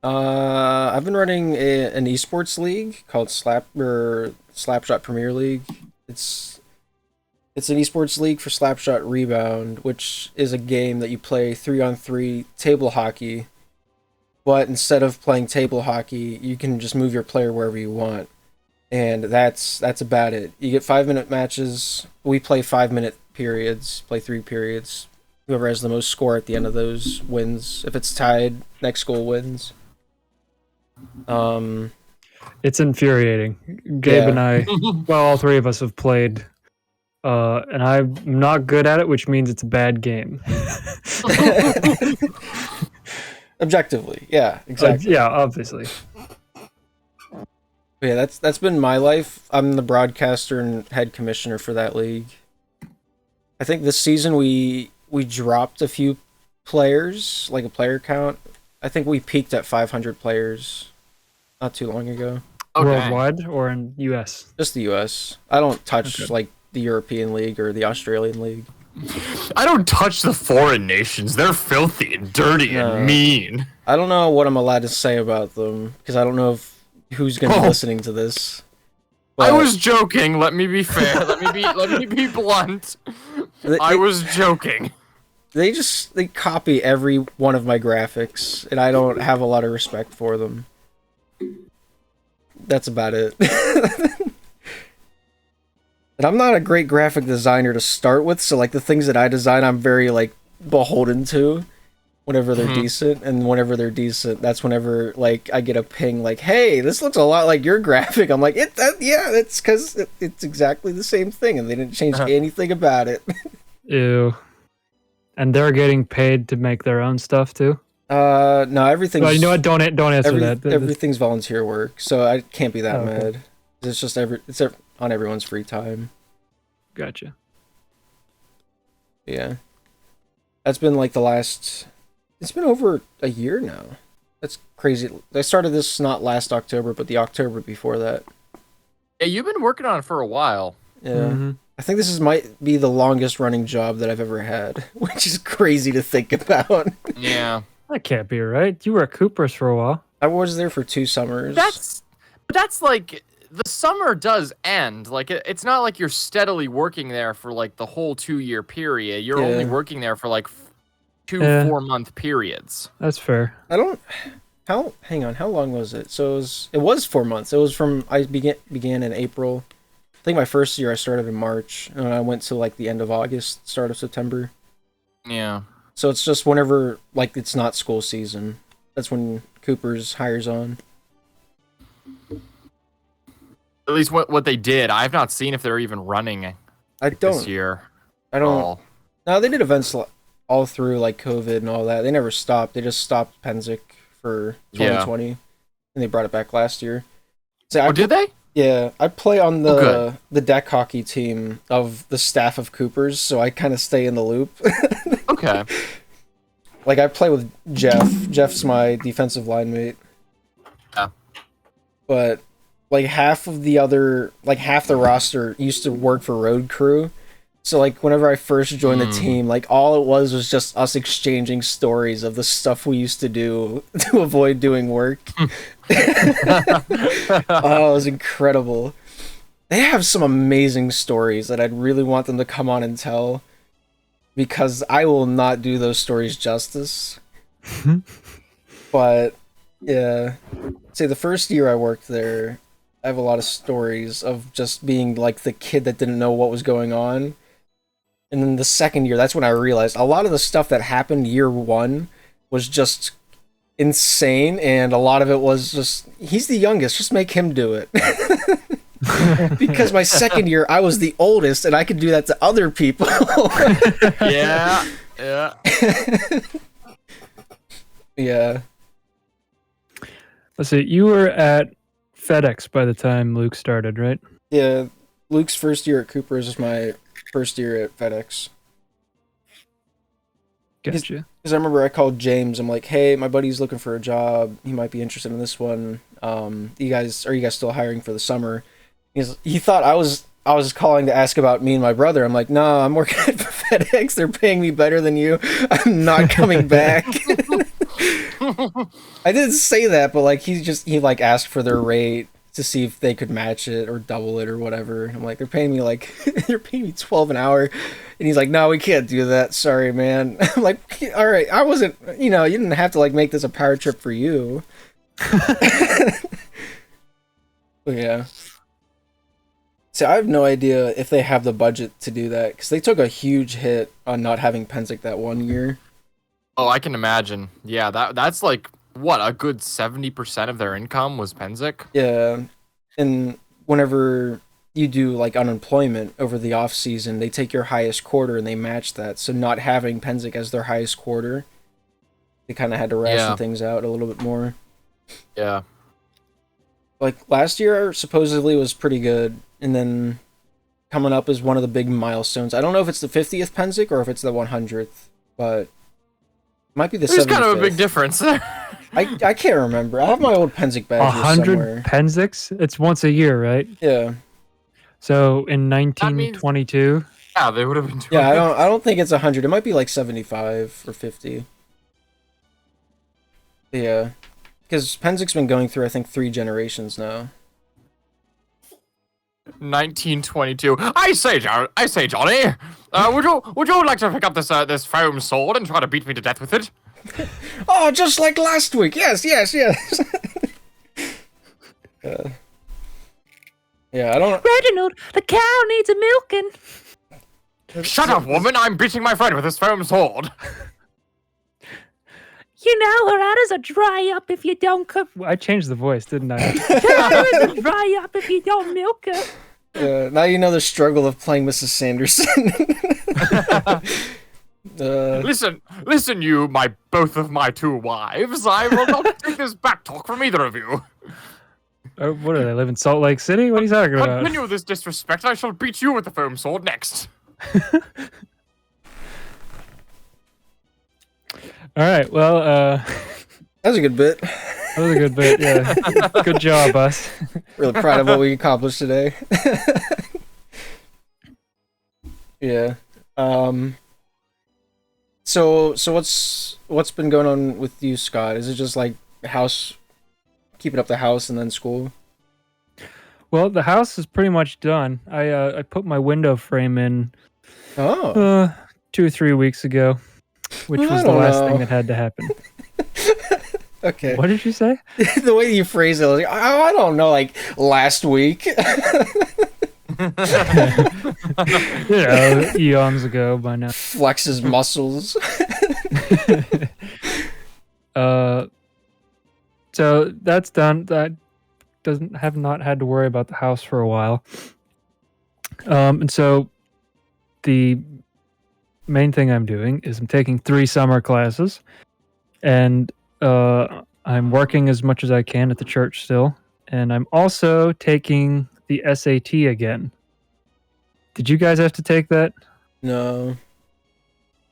I've been running an esports league called Slapshot Premier League. It's an esports league for Slapshot Rebound, which is a game that you play 3-on-3 table hockey. But instead of playing table hockey, you can just move your player wherever you want. And that's about it. You get 5-minute matches. We play 5-minute periods, play 3 periods. Whoever has the most score at the end of those wins. If it's tied, next goal wins. It's infuriating. Gabe and I, well, all 3 of us have played, and I'm not good at it, which means it's a bad game. Objectively, yeah, exactly. Yeah, obviously. Yeah, that's been my life. I'm the broadcaster and head commissioner for that league. I think this season we dropped a few players, like a player count. I think we peaked at 500 players not too long ago. Okay. Worldwide or in US? Just the US. I don't touch like the European League or the Australian League. I don't touch the foreign nations. They're filthy and dirty and mean. I don't know what I'm allowed to say about them because I don't know who's going to be listening to this. But I was joking. Let me be fair. let me be blunt. I was joking. They copy every one of my graphics, and I don't have a lot of respect for them. That's about it. And I'm not a great graphic designer to start with, so like the things that I design, I'm very like beholden to whenever they're decent, and whenever they're decent, that's whenever like I get a ping like, "Hey, this looks a lot like your graphic." I'm like, yeah, that's because it's exactly the same thing, and they didn't change anything about it. Ew. And they're getting paid to make their own stuff too? No, everything's... Well, you know what? Don't answer that. Everything's volunteer work, so I can't be that mad. It's just it's on everyone's free time. Gotcha. Yeah. That's been like it's been over a year now. That's crazy. I started this not last October, but the October before that. Yeah, you've been working on it for a while. Yeah. I think this might be the longest running job that I've ever had, which is crazy to think about. Yeah. That can't be right. You were at Cooper's for a while. I was there for 2 summers. That's like, the summer does end. Like, it's not like you're steadily working there for like the whole 2-year period. You're only working there for like 2 4-month periods. That's fair. Hang on, how long was it? So it was 4 months. It was from, I began in April. I think my first year I started in March, and I went to like the end of August, start of September. Yeah. So it's just whenever like it's not school season. That's when Cooper's hires on. At least what they did. I've not seen if they're even running this year. I don't. No, they did events all through like COVID and all that. They never stopped. They just stopped Penzic for 2020, and they brought it back last year. So did they? Yeah, I play on the deck hockey team of the staff of Cooper's, so I kind of stay in the loop. Okay. Like, I play with Jeff. Jeff's my defensive line mate. Yeah. But, like, half the roster used to work for Road Crew. So, like, whenever I first joined the team, like, all it was just us exchanging stories of the stuff we used to do to avoid doing work. Oh, it was incredible. They have some amazing stories that I'd really want them to come on and tell, because I will not do those stories justice. But, yeah. Say, the first year I worked there, I have a lot of stories of just being, like, the kid that didn't know what was going on. And then the second year, that's when I realized a lot of the stuff that happened year 1 was just insane, and a lot of it was just, he's the youngest, just make him do it. Because my second year, I was the oldest, and I could do that to other people. Yeah. Yeah. Let's see, you were at FedEx by the time Luke started, right? Yeah, Luke's first year at Cooper's was my first year at FedEx. Gotcha. Because I remember I called James. I'm like, "Hey, my buddy's looking for a job. He might be interested in this one. Are you guys still hiring for the summer?" He thought I was calling to ask about me and my brother. I'm like, "No, I'm working at FedEx. They're paying me better than you. I'm not coming back." I didn't say that, but like he like asked for their rate to see if they could match it or double it or whatever. I'm like, they're paying me 12 an hour. And he's like, "No, we can't do that. Sorry, man." I'm like, "All right, I wasn't, you didn't have to like make this a power trip for you." But yeah. So I have no idea if they have the budget to do that, because they took a huge hit on not having Penzic that one year. Oh, I can imagine. Yeah, that's like, what, a good 70% of their income was Penzic? Yeah, and whenever you do like unemployment over the off season, they take your highest quarter and they match that. So not having Penzic as their highest quarter, they kind of had to ration things out a little bit more. Yeah. Like last year supposedly was pretty good, and then coming up is one of the big milestones. I don't know if it's the 50th Penzic or if it's the 100th, but it might be the 75th. There's kind of a big difference there. I can't remember. I have my old Penzic badge 100 somewhere. 100 Penzics? It's once a year, right? Yeah. So in That means 1922, yeah, they would have been doing. Yeah, I don't think it's 100. It might be like 75 or 50. Yeah, because Penzic's been going through I think 3 generations now. 1922. I say, Johnny. Would you like to pick up this foam sword and try to beat me to death with it? Oh, just like last week. Yes. Yeah, I don't. Reginald, the cow needs a milking. Shut up, woman! I'm beating my friend with this foam sword. You know her udders are dry up if you don't cook. I changed the voice, didn't I? Her udders are dry up if you don't milk her. Now you know the struggle of playing Mrs. Sanderson. Listen, you, both of my 2 wives. I will not take this back talk from either of you. What do they live in Salt Lake City? What are you talking about? Continue this disrespect. I shall beat you with the foam sword next. All right. Well, That was a good bit. that was a good bit. Yeah. Good job, us. Really proud of what we accomplished today. Yeah. So what's been going on with you, Scott? Is it just like house, keeping up the house and then school? Well, the house is pretty much done. I put my window frame in Oh. 2 or 3 weeks ago, which I was the don't last know. thing that had to happen. Okay. What did you say? The way you phrase it, I was like, I don't know, like last week. Eons ago by now. Flexes muscles. So that's done. That have not had to worry about the house for a while. And so the main thing I'm doing is I'm taking 3 summer classes, and I'm working as much as I can at the church still, and I'm also taking the SAT again. Did you guys have to take that? No.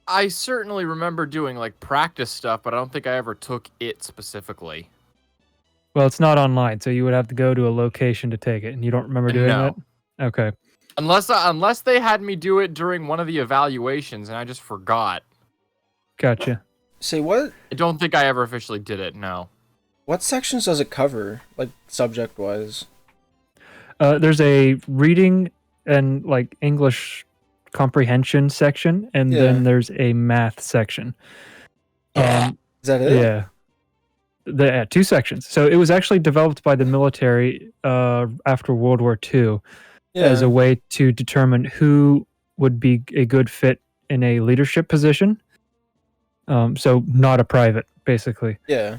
I certainly remember doing like practice stuff, but I don't think I ever took it specifically. Well, it's not online, so you would have to go to a location to take it, and you don't remember doing No. that? Okay. Unless they had me do it during one of the evaluations and I just forgot. Gotcha. Say what? I don't think I ever officially did it, no. What sections does it cover, like subject-wise? There's a reading and like English comprehension section, and Yeah. then there's a math section. Is that it? Yeah. 2 sections. So it was actually developed by the military after World War II as a way to determine who would be a good fit in a leadership position. So not a private, basically. Yeah.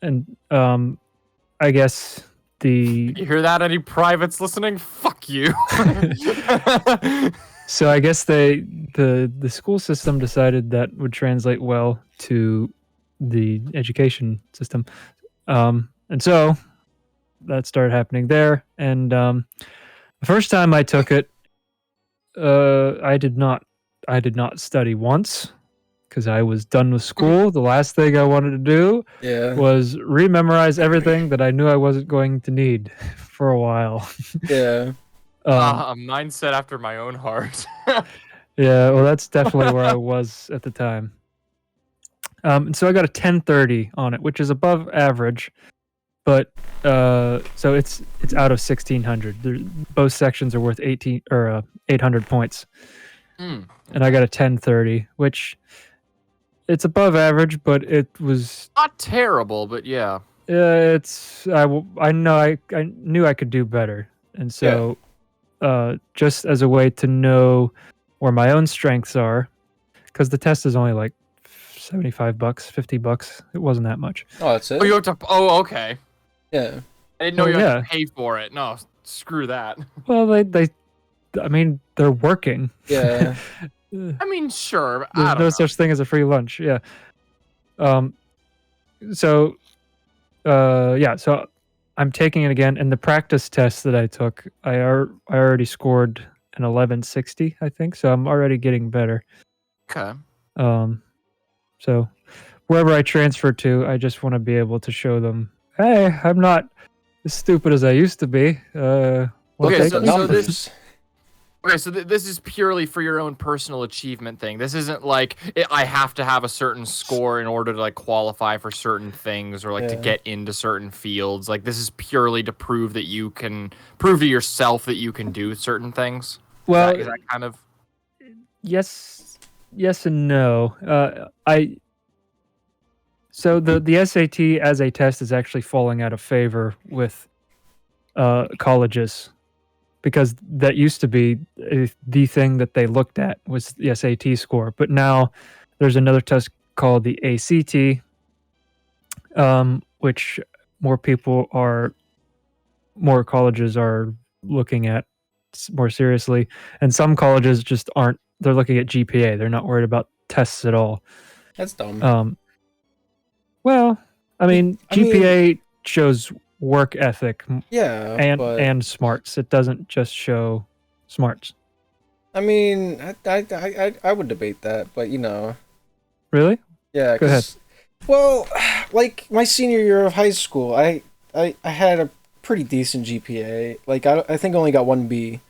And I guess the You hear that, any privates listening? Fuck you. so I guess the school system decided that would translate well to the education system, and so that started happening there. And the first time I took it, I did not study once because I was done with school. The last thing I wanted to do Yeah. was rememorize everything that I knew I wasn't going to need for a while. Yeah. A mindset after my own heart. Yeah, well, that's definitely where I was at the time. And so I got a 1030 on it, which is above average, but so it's out of 1600. Both sections are worth 800 points, and I got a 1030, which it's above average, but it was Not terrible, but yeah. it's I know I knew I could do better, and so just as a way to know where my own strengths are, because the test is only like $75, $50. It wasn't that much. Oh, that's it? Oh, you have to. Oh, okay. Yeah. I didn't know Oh, you had yeah. to pay for it. No, screw that. Well, they I mean, they're working. Yeah. I mean, sure. But I There's don't no know. such thing as a free lunch. Yeah. So I'm taking it again, and the practice test that I took, I already scored an 1160, I think. So I'm already getting better. Okay. So wherever I transfer to, I just want to be able to show them, hey, I'm not as stupid as I used to be. Well, Okay, take so it. this Okay, so this is purely for your own personal achievement thing. This isn't like I have to have a certain score in order to like qualify for certain things or like to get into certain fields. Like this is purely to prove that you can prove to yourself that you can do certain things. Well, Is that kind of yes and no. So the SAT as a test is actually falling out of favor with colleges, because that used to be the thing that they looked at was the SAT score. But now there's another test called the ACT, which more colleges are looking at more seriously. And some colleges just aren't, they're looking at GPA. They're not worried about tests at all. That's dumb. Well, I mean, GPA shows work ethic and smarts. It doesn't just show smarts. I mean, I would debate that, but you know. Really? Yeah. Go ahead. Well, like my senior year of high school, I had a pretty decent GPA. Like I think I only got 1B,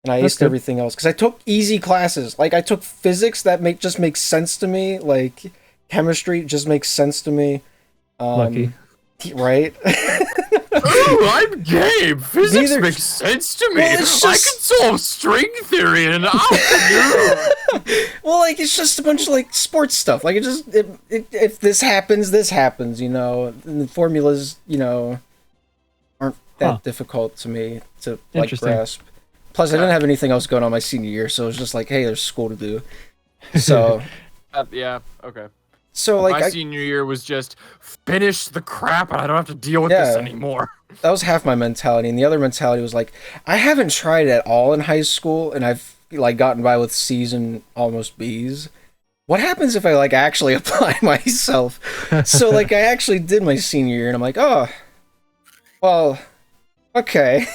and I aced everything else because I took easy classes. Like I took physics that just makes sense to me. Like chemistry just makes sense to me. Lucky. Right? Ooh, I'm Gabe. Physics makes sense to me. Well, I can solve string theory in an afternoon. Well, like it's just a bunch of like sports stuff. Like if this happens, this happens. You know, and the formulas, you know, aren't that difficult to me to like grasp. Plus, I didn't have anything else going on my senior year, so it was just like, hey, there's school to do. So, yeah, okay. So like my senior year was just finish the crap and I don't have to deal with this anymore. That was half my mentality, and the other mentality was like, I haven't tried at all in high school, and I've like gotten by with C's and almost B's. What happens if I like actually apply myself? So like I actually did my senior year, and I'm like, oh, well, okay.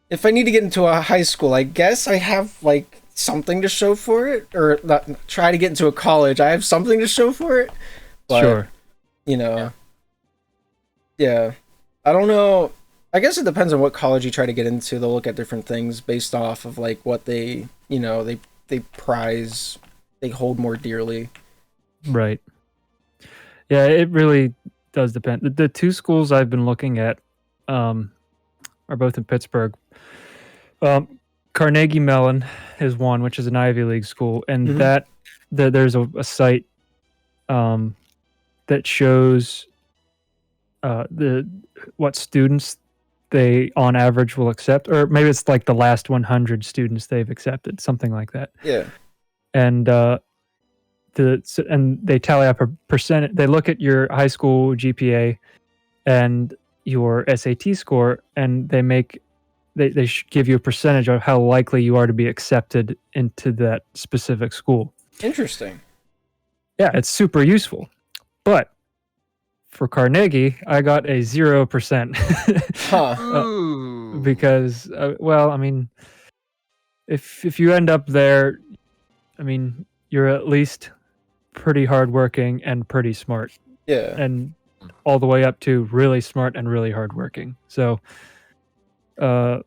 If I need to get into a high school, I guess I have like something to show for it, or not, try to get into a college. I have something to show for it. But, sure. You know, yeah. I don't know. I guess it depends on what college you try to get into. They'll look at different things based off of like what they, you know, they prize, they hold more dearly. Right. Yeah, it really does depend. The two schools I've been looking at are both in Pittsburgh. Carnegie Mellon is one, which is an Ivy League school, and there's a site that shows what students they on average will accept, or maybe it's like the last 100 students they've accepted, something like that. Yeah. And and they tally up a percent. They look at your high school GPA and your SAT score, and they give you a percentage of how likely you are to be accepted into that specific school. Interesting. Yeah, it's super useful. But for Carnegie, I got a 0%. Because, well, I mean, if you end up there, I mean, you're at least pretty hardworking and pretty smart. Yeah. And all the way up to really smart and really hardworking. So, now,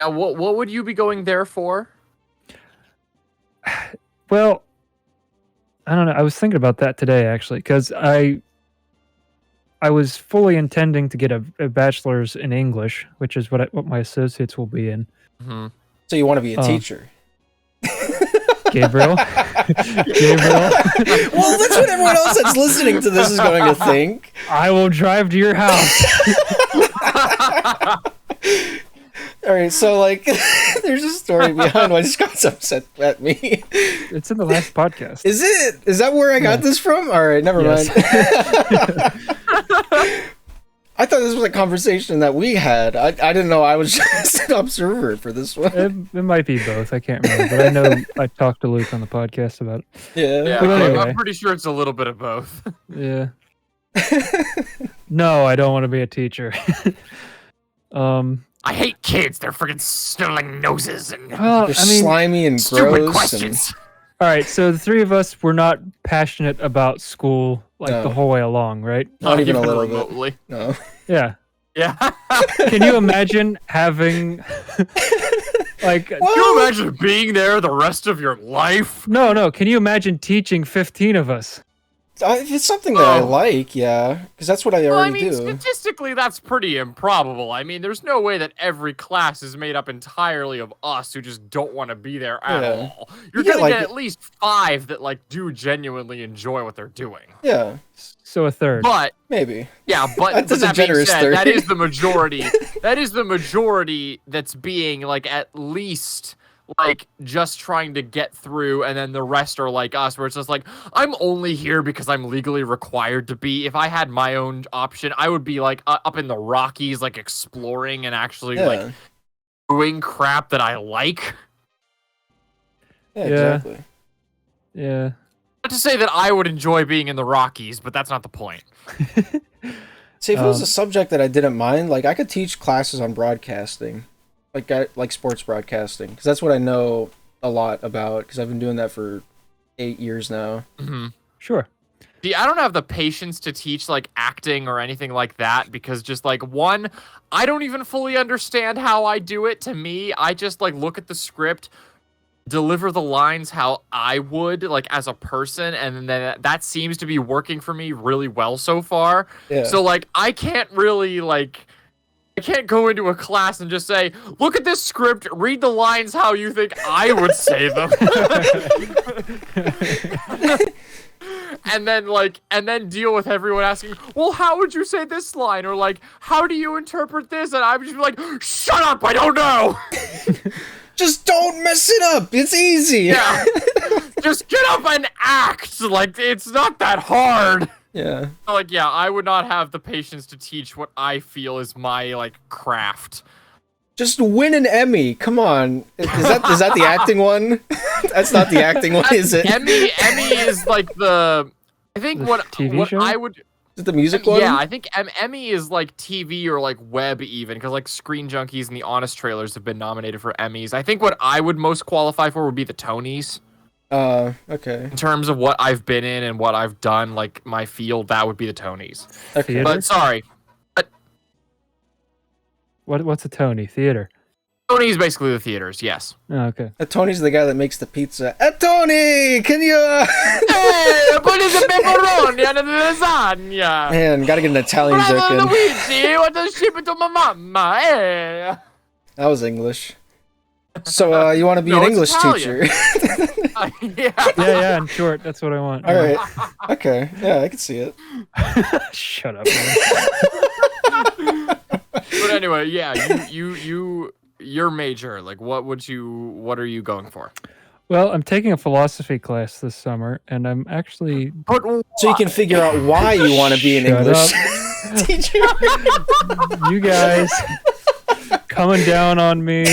what would you be going there for? Well, I don't know. I was thinking about that today, actually, because I was fully intending to get a bachelor's in English, which is what my associates will be in. Mm-hmm. So you want to be a teacher? Gabriel? Gabriel? Well, that's what everyone else that's listening to this is going to think. I will drive to your house. All right, so like, there's a story behind why Scott's upset at me. It's in the last podcast. Is it? Is that where I got this from? All right, never mind. I thought this was a conversation that we had. I didn't know I was just an observer for this one. It might be both. I can't remember, but I know I talked to Luke on the podcast about it. Yeah. But anyway. I'm pretty sure it's a little bit of both. Yeah. No, I don't want to be a teacher. I hate kids. They're freaking sniveling noses and They're slimy and stupid gross. questions. All right, so the three of us were not passionate about school the whole way along, right? Not even a little remotely. bit. No. Yeah. Yeah. Can you imagine having like Can you imagine being there the rest of your life? no, can you imagine teaching 15 of us? If it's something that I Oh. like, yeah, because that's what I Well, already I mean, do. statistically, that's pretty improbable. I mean, there's no way that every class is made up entirely of us who just don't want to be there at Yeah. all. You're You get, gonna like, get at least 5 that like do genuinely enjoy what they're doing. Yeah, So a third. But maybe. yeah, but That's with a that being generous said, third. that is the majority. That is the majority that's being like at least like just trying to get through, and then the rest are like us, where it's just like, I'm only here because I'm legally required to be. If I had my own option, I would be like up in the Rockies, like exploring and actually Yeah. like doing crap that I like. Yeah, Yeah. exactly. Yeah. Not to say that I would enjoy being in the Rockies, but that's not the point. See, if it was a subject that I didn't mind, like I could teach classes on broadcasting, like sports broadcasting, because that's what I know a lot about. Because I've been doing that for 8 years now. Sure. See, I don't have the patience to teach like acting or anything like that, because just like one, I don't even fully understand how I do it. To me, I just like look at the script, deliver the lines how I would like as a person, and then that seems to be working for me really well so far. Yeah. So like I can't really like I can't go into a class and just say, look at this script, read the lines how you think I would say them. And then deal with everyone asking, well, how would you say this line? Or like, how do you interpret this? And I would just be like, shut up, I don't know. Just don't mess it up. It's easy. Yeah. Just get up and act. Like, it's not that hard. Yeah. Like, yeah, I would not have the patience to teach what I feel is my, like, craft. Just win an Emmy. Come on. Is that the acting one? That's not the acting one, is it? Emmy is like the... I think The what TV show? I would... Is it the music one? Yeah, I think Emmy is like TV or like web even, because like Screen Junkies and the Honest Trailers have been nominated for Emmys. I think what I would most qualify for would be the Tonys. Okay. In terms of what I've been in and what I've done, like my field, that would be the Tonys. Okay. Theater? But sorry, What's a Tony? Theater. Tony's basically the theaters, yes. Oh, okay. Tony's the guy that makes the pizza. Tony, can you? Hey, put in the pepperoni and the lasagna. Man, gotta get an Italian joke Brother in. Luigi, what does ship it to my mama? Hey. That was English. So, you want to be No, an it's English Italian. teacher? Yeah. Yeah, in short, that's what I want. All right. Okay. Yeah, I can see it. Shut up, man. But anyway, yeah, your major, like what are you going for? Well, I'm taking a philosophy class this summer, and I'm actually But So you can figure out why you want to be an Shut English teacher. you guys coming down on me.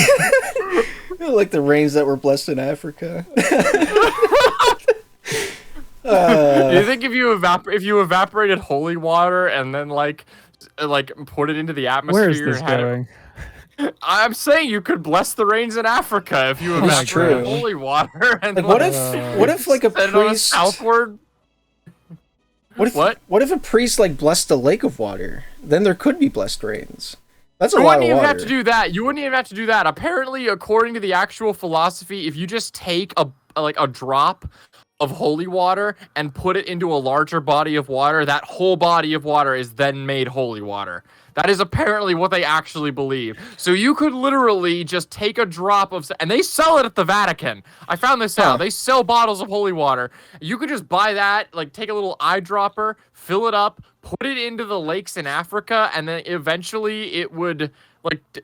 Like the rains that were blessed in Africa. you think if you evaporated holy water and then like put it into the atmosphere, Where is this and had going? I'm saying you could bless the rains in Africa if you That's evaporated true. holy water and Like, what if like a send it on priest? southward? What if a priest like blessed a lake of water? Then there could be blessed rains. That's a You lot wouldn't of even water. have to do that. You wouldn't even have to do that. Apparently, according to the actual philosophy, if you just take a drop of holy water and put it into a larger body of water, that whole body of water is then made holy water. That is apparently what they actually believe. So you could literally just take a drop of... And they sell it at the Vatican. I found this out. They sell bottles of holy water. You could just buy that, like take a little eyedropper, fill it up, put it into the lakes in Africa, and then eventually it would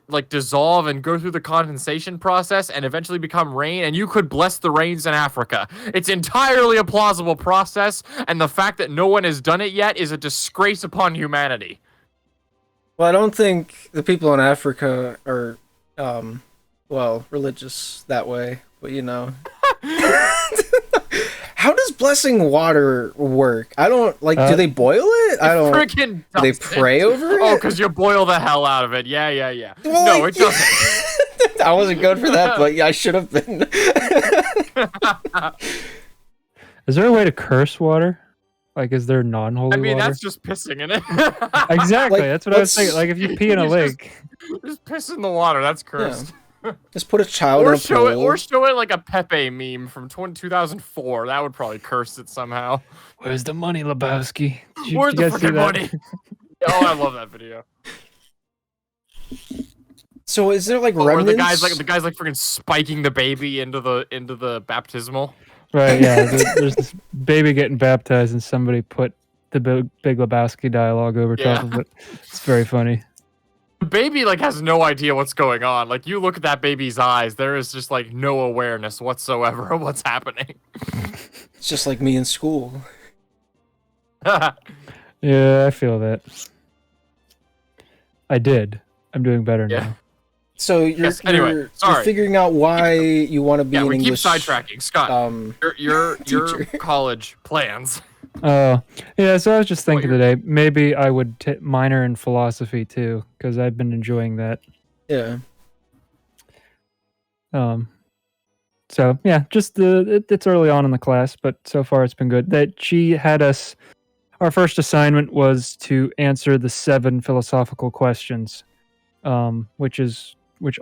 like dissolve and go through the condensation process and eventually become rain, and you could bless the rains in Africa. It's entirely a plausible process, and the fact that no one has done it yet is a disgrace upon humanity. Well, I don't think the people in Africa are, religious that way. But you know, how does blessing water work? I don't like. Do they boil it? I don't. Freaking Do they doesn't. pray over it? Oh, because you boil the hell out of it. Yeah. Well, No, like, it doesn't. I wasn't good for that, but yeah, I should have been. Is there a way to curse water? Like, is there non-holy I mean, water? that's just pissing in it. Exactly. Like, That's what I was let's- saying. Like, if you pee in a He's just- lake, Just piss in the water. That's cursed. Just put a child in Or a show it, pool. or show it like a Pepe meme from 2004. That would probably curse it somehow. where's the money, Lebowski? Where's Did the you guys see freaking that? money? Oh, I love that video. So is there like Or remnants? the guy's like freaking spiking the baby into the baptismal. Right, yeah. There's this baby getting baptized, and somebody put the Big Lebowski dialogue over top of it. It's very funny. The baby like has no idea what's going on. Like you look at that baby's eyes, there is just like no awareness whatsoever of what's happening. It's just like me in school. Yeah, I feel that. I did. I'm doing better Yeah. now. So you're, Yes, anyway, you're sorry. figuring out why you want to be Yeah, an we keep English. sidetracking. Scott, your teacher. college plans. Oh, yeah. So I was just thinking you're- today, maybe I would minor in philosophy too, because I've been enjoying that. Yeah. So yeah, just it's early on in the class, but so far it's been good. That she had us. Our first assignment was to answer the 7 philosophical questions, which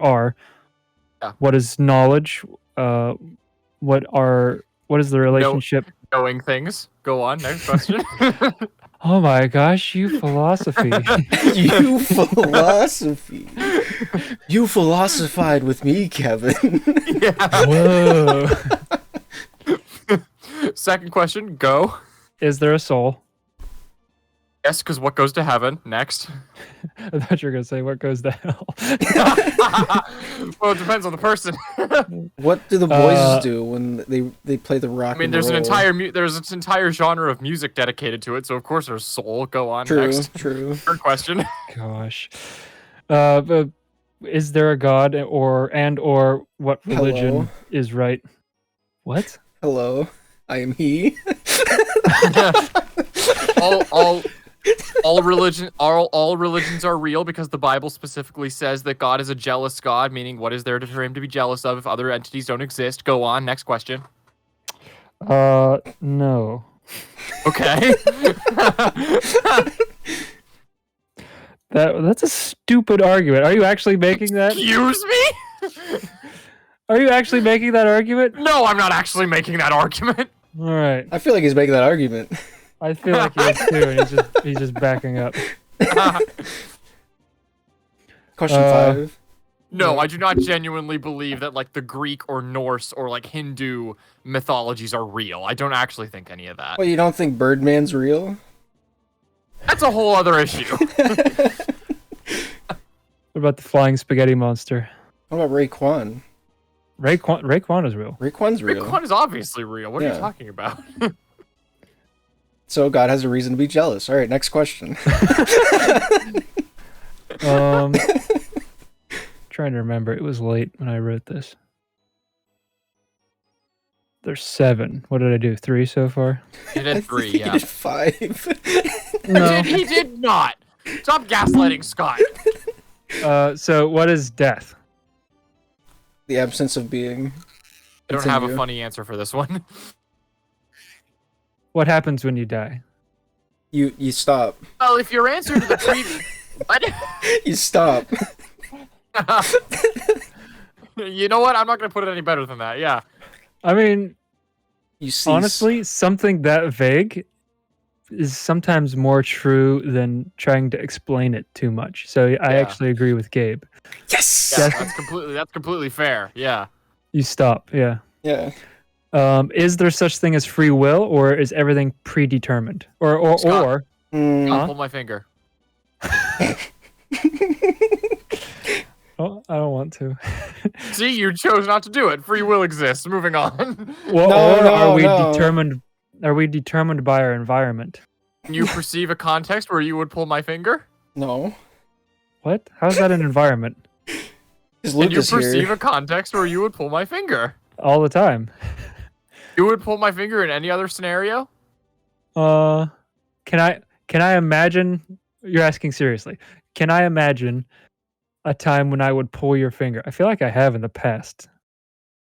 are, Yeah. what is knowledge? What is the relationship? Knowing things. Go on. Next question. Oh my gosh, you philosophy. You philosophy. You philosophized with me, Kevin. Yeah. Whoa. Second question. Go. Is there a soul? Yes, because what goes to heaven? Next. I thought you were gonna say what goes to hell. Well, it depends on the person. What do the boys do when they play the rock? I mean, there's an entire genre of music dedicated to it, so of course there's soul. Go on. True, Next. true. Third question. Gosh. But is there a god or what religion Hello? is right? What? Hello, I am he. all religions are real because the Bible specifically says that God is a jealous God, meaning what is there for him to be jealous of if other entities don't exist? Go on. Next question. No. Okay. That's a stupid argument. Are you actually making that? Excuse me? Are you actually making that argument? No, I'm not actually making that argument. All right. I feel like he's making that argument. I feel like he is too, and he's just backing up. Question 5. No, I do not genuinely believe that like the Greek or Norse or like Hindu mythologies are real. I don't actually think any of that. Well, you don't think Birdman's real? That's a whole other issue. What about the flying spaghetti monster? What about Raekwon? Raekwon is real. Raekwon's real. Raekwon is obviously real. What are Yeah. you talking about? So God has a reason to be jealous. All right, next question. Trying to remember. It was late when I wrote this. There's 7. What did I do? 3 so far? You I did 3, think he yeah. did 5. He did not. Stop gaslighting Scott. So what is death? The absence of being. I don't have a Continue. funny answer for this one. What happens when you die? You stop. Well, if your answer to the previous... What? You stop. You know what? I'm not going to put it any better than that. Yeah. I mean, You cease. honestly, something that vague is sometimes more true than trying to explain it too much. So I Yeah. actually agree with Gabe. Yes. Yeah, that's completely fair. Yeah. You stop. Yeah. Yeah. Is there such thing as free will, or is everything predetermined? Or Scott. Mm, I'll Huh? pull my finger. oh, I don't want to. See, you chose not to do it. Free will exists. Moving on. Well, No, or are we no. determined? Are we determined by our environment? Can you perceive a context where you would pull my finger? no. What? How's that an environment? Is Can you Lucas perceive here? a context where you would pull my finger? All the time. You would pull my finger in any other scenario? Can I imagine? You're asking seriously. Can I imagine a time when I would pull your finger? I feel like I have in the past.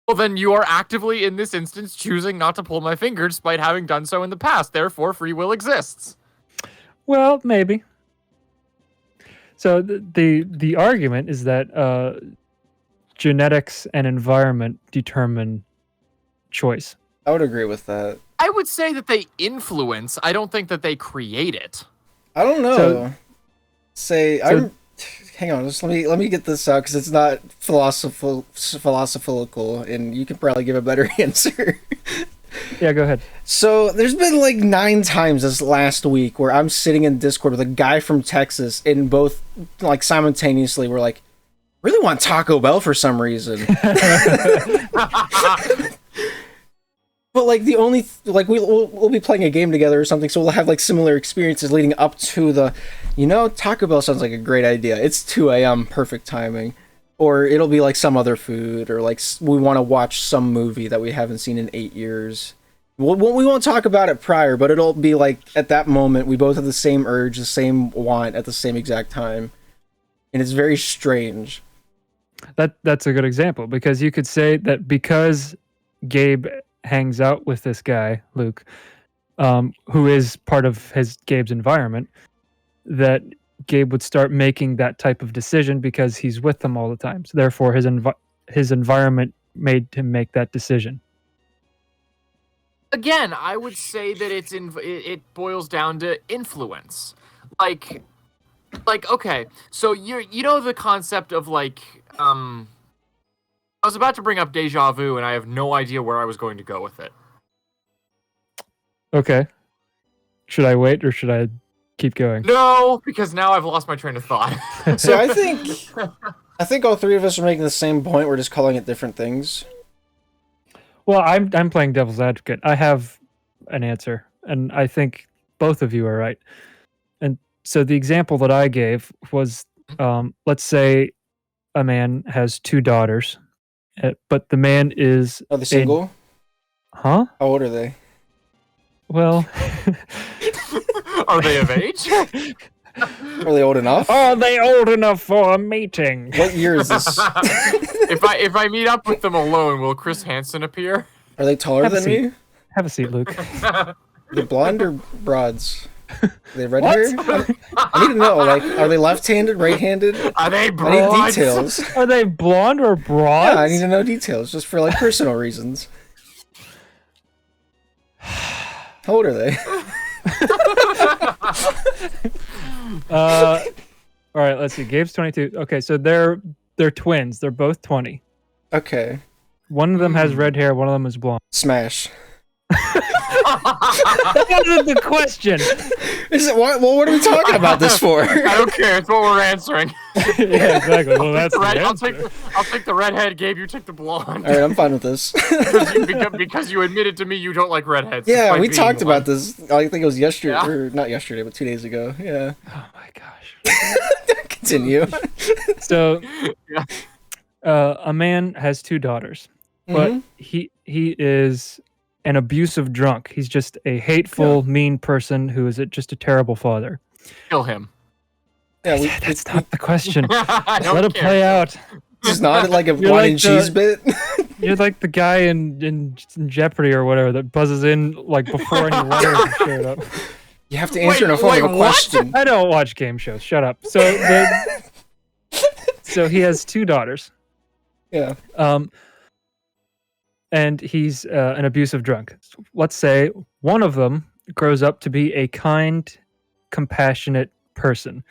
Well, then you are actively, in this instance, choosing not to pull my finger despite having done so in the past. Therefore, free will exists. Well, maybe. So the argument is that genetics and environment determine choice. I would agree with that. I would say that they influence. I don't think that they create it. I don't know. So- Hang on, just let me get this out because it's not philosophical, and you can probably give a better answer. Yeah, go ahead. So there's been like 9 times this last week where I'm sitting in Discord with a guy from Texas, and both like simultaneously we're like, really want Taco Bell for some reason. But like the only we'll be playing a game together or something, so we'll have like similar experiences leading up to the, Taco Bell sounds like a great idea. It's 2 a.m. perfect timing, or it'll be like some other food, or like we want to watch some movie that we haven't seen in 8 years. We won't talk about it prior, but it'll be like at that moment we both have the same urge, the same want at the same exact time, and it's very strange. That's a good example, because you could say that because Gabe hangs out with this guy Luke, who is part of Gabe's environment, that Gabe would start making that type of decision because he's with them all the time. So therefore, his environment made him make that decision. Again, I would say that it boils down to influence. Like okay, so you know the concept of like I was about to bring up deja vu, and I have no idea where I was going to go with it. Okay. Should I wait or should I keep going? No, because now I've lost my train of thought. So I think all three of us are making the same point. We're just calling it different things. Well, I'm playing devil's advocate. I have an answer, and I think both of you are right. And so the example that I gave was, let's say a man has 2 daughters, but the man is... Are they single? Huh? How old are they? Well... Are they of age? Are they old enough? Are they old enough for a meeting? What year is this? If I meet up with them alone, will Chris Hansen appear? Are they taller Have a than seat. me? Have a seat, Luke. Are they blonde or broads? Are they red hair? I need to know, like, are they left-handed, right-handed? Are they I broads? need details. Are they blonde or broad? Yeah, I need to know details, just for, like, personal reasons. How old are they? All right, let's see. Gabe's 22. Okay, so they're twins. They're both 20. Okay. One of them has red hair. One of them is blonde. Smash. That wasn't the question. Is it what? Well, what are we talking about this for? I don't care. It's what we're answering. Yeah, exactly. Well, that's the I'll take the redhead, Gabe. You take the blonde. All right, I'm fine with this. because you admitted to me you don't like redheads. Yeah, despite we being talked one. about this. I think it was yesterday, Yeah. or not yesterday, but 2 days ago. Yeah. Oh my gosh. Continue. So, Yeah. a man has 2 daughters, but Mhm. he is an abusive drunk. He's just a hateful, mean person who is just a terrible father. Kill him. Yeah, That's not the question. I don't Let it care. play out. it's not like a You're wine like and cheese bit. You're like the guy in Jeopardy or whatever that buzzes in like before any letters have showed up. You have to answer in a form wait, of a what? question. I don't watch game shows. Shut up. So he has 2 daughters. Yeah. And he's an abusive drunk. Let's say one of them grows up to be a kind, compassionate person,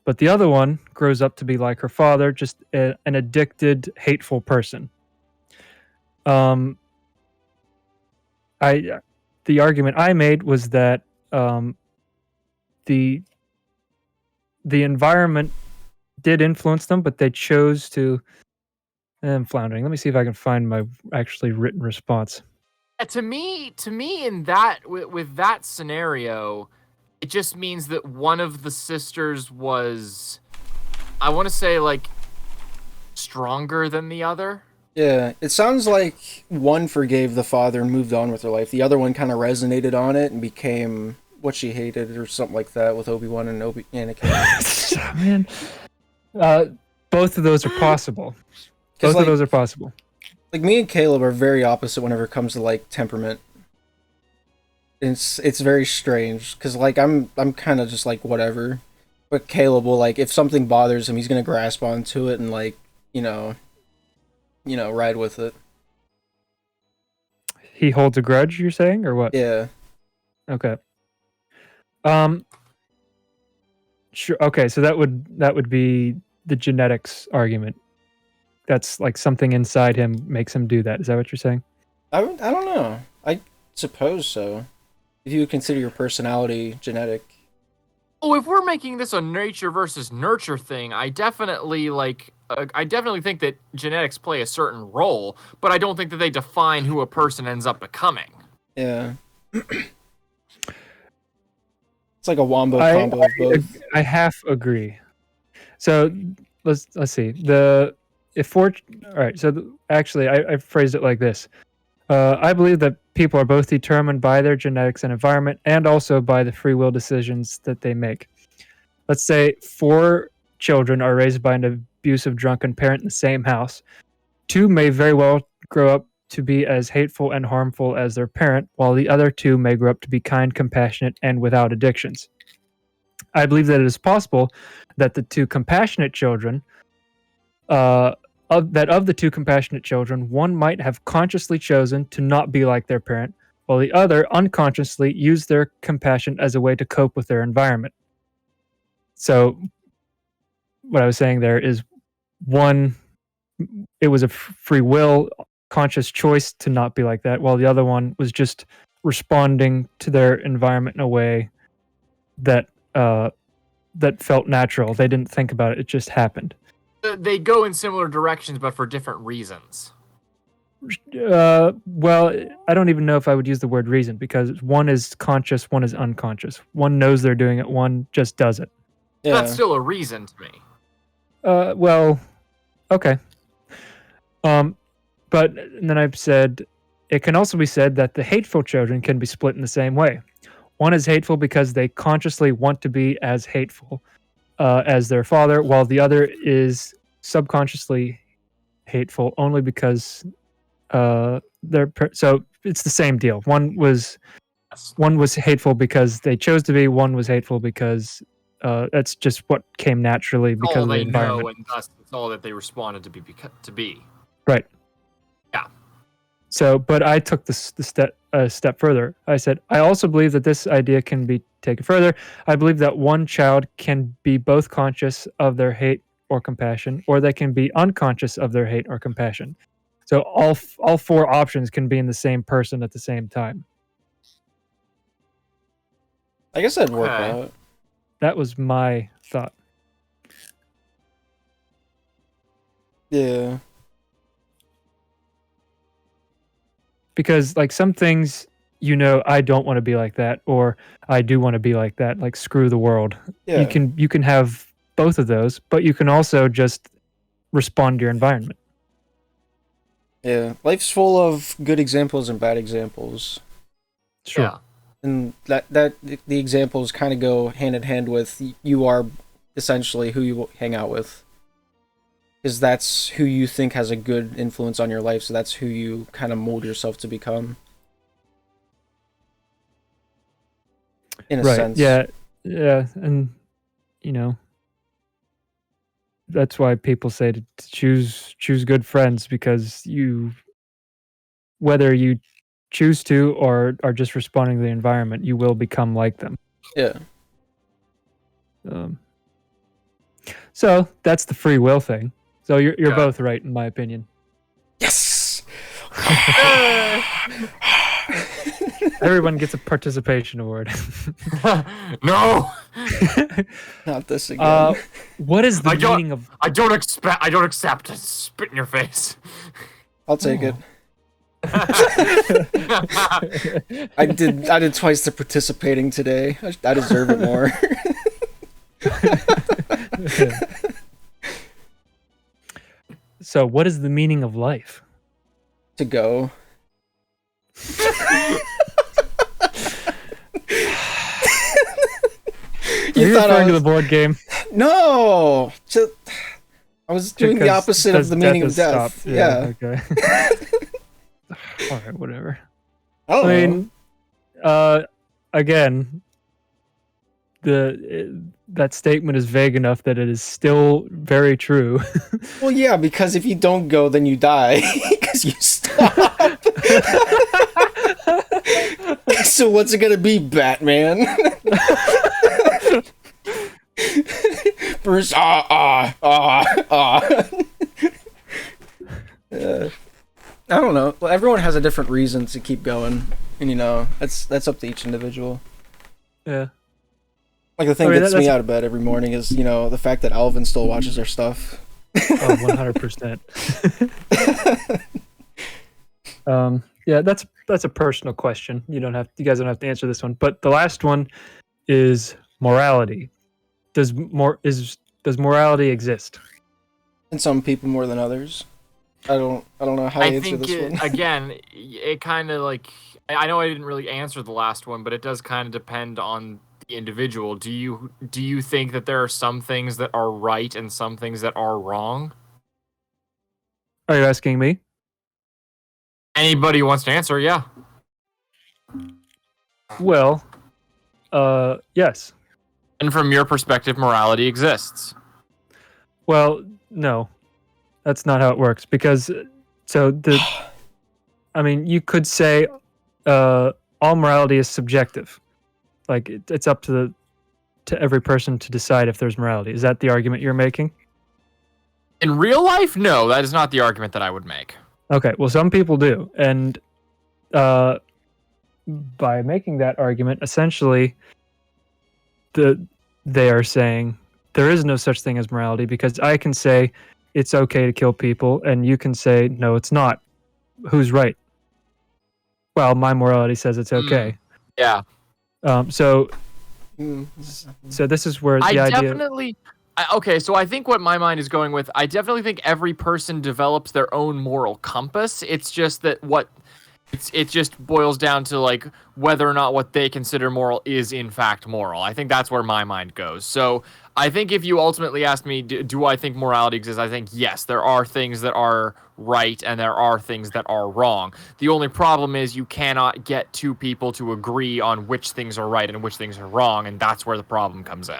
but the other one grows up to be like her father, just an addicted, hateful person. The argument I made was that the environment did influence them, but they chose to... I'm floundering. Let me see if I can find my actually written response. To me, in that with that scenario, it just means that one of the sisters was, I want to say, like, stronger than the other. Yeah, it sounds like one forgave the father and moved on with her life. The other one kind of resonated on it and became what she hated, or something like that, with Obi-Wan and Anakin. Man, both of those are possible. Both like, of those are possible. Like me and Caleb are very opposite whenever it comes to like temperament. It's very strange because like I'm kind of just like whatever, but Caleb will like if something bothers him, he's gonna grasp onto it and like ride with it. He holds a grudge, you're saying, or what? Yeah. Okay. Sure. Okay, so that would be the genetics argument. That's like something inside him makes him do that. Is that what you're saying? I don't know. I suppose so. If you would consider your personality genetic. Oh, if we're making this a nature versus nurture thing, I definitely think that genetics play a certain role, but I don't think that they define who a person ends up becoming. Yeah. It's like a wombo combo of both. I half agree. So let's see. All right. So actually, I phrased it like this. I believe that people are both determined by their genetics and environment, and also by the free will decisions that they make. Let's say 4 children are raised by an abusive, drunken parent in the same house. 2 may very well grow up to be as hateful and harmful as their parent, while the other 2 may grow up to be kind, compassionate, and without addictions. I believe that it is possible that the 2 compassionate children, of the 2 compassionate children, one might have consciously chosen to not be like their parent, while the other unconsciously used their compassion as a way to cope with their environment. So, what I was saying there is one, it was a free will, conscious choice to not be like that, while the other one was just responding to their environment in a way that felt natural. They didn't think about it; it just happened. They go in similar directions, but for different reasons. Well, I don't even know if I would use the word reason, because one is conscious, one is unconscious. One knows they're doing it, one just does it. Yeah. That's still a reason to me. Well, okay. But then I've said, it can also be said that the hateful children can be split in the same way. One is hateful because they consciously want to be as hateful as their father, while the other is subconsciously hateful only because so it's the same deal. One was hateful because they chose to be. One was hateful because that's just what came naturally because of the environment. Know, and thus it's all that they responded to be. Right. Yeah. So, but I took the step further. I said, I also believe that this idea can be taken further. I believe that one child can be both conscious of their hate or compassion, or they can be unconscious of their hate or compassion. So all 4 options can be in the same person at the same time. I guess that'd work out. That was my thought. Yeah. Because like some things, I don't want to be like that, or I do want to be like that. Like screw the world. Yeah. You can have both of those, but you can also just respond to your environment. Yeah. Life's full of good examples and bad examples. Sure. Yeah. And that the examples kind of go hand in hand with you are essentially who you hang out with. Because that's who you think has a good influence on your life, so that's who you kind of mold yourself to become. In a sense. Yeah. And, that's why people say to choose good friends, because whether you choose to or are just responding to the environment, you will become like them. Yeah. So that's the free will thing. So you're both right, in my opinion. Yes. Everyone gets a participation award. No. Not this again. What is the meaning of? I don't accept. Spit in your face. I'll take it. I did twice the participating today. I deserve it more. So, what is the meaning of life? To go. Are you referring to the board game? No. I was doing the opposite of the meaning of death. Stop. Yeah. Okay. All right. Whatever. I don't know. mean, again, that statement is vague enough that it is still very true. Well, yeah, because if you don't go, then you die because you stop. So what's it gonna be, Batman? Bruce, I don't know. Well, everyone has a different reason to keep going, and that's up to each individual. Yeah. Like the thing that gets me out of bed every morning is, the fact that Alvin still watches our stuff. Oh, 100%. Yeah, that's a personal question. You guys don't have to answer this one. But the last one is morality. Does morality exist? And some people more than others. I don't know how to answer this one. Again, it kind of like, I know I didn't really answer the last one, but it does kind of depend on the individual. Do you think that there are some things that are right and some things that are wrong? Are you asking me? Anybody who wants to answer, yeah. Well, yes. And from your perspective, morality exists. Well, no. That's not how it works, because you could say all morality is subjective. Like it's up to every person to decide if there's morality. Is that the argument you're making? In real life, no, that is not the argument that I would make. Okay, well, some people do, and by making that argument, essentially, they are saying there is no such thing as morality, because I can say it's okay to kill people, and you can say no, it's not. Who's right? Well, my morality says it's okay. Yeah. So this is where the idea. Okay, so I think what my mind is going with, I definitely think every person develops their own moral compass. It's just that it just boils down to like whether or not what they consider moral is in fact moral. I think that's where my mind goes. So I think if you ultimately ask me, do I think morality exists? I think yes, there are things that are right and there are things that are wrong. The only problem is you cannot get two people to agree on which things are right and which things are wrong, and that's where the problem comes in.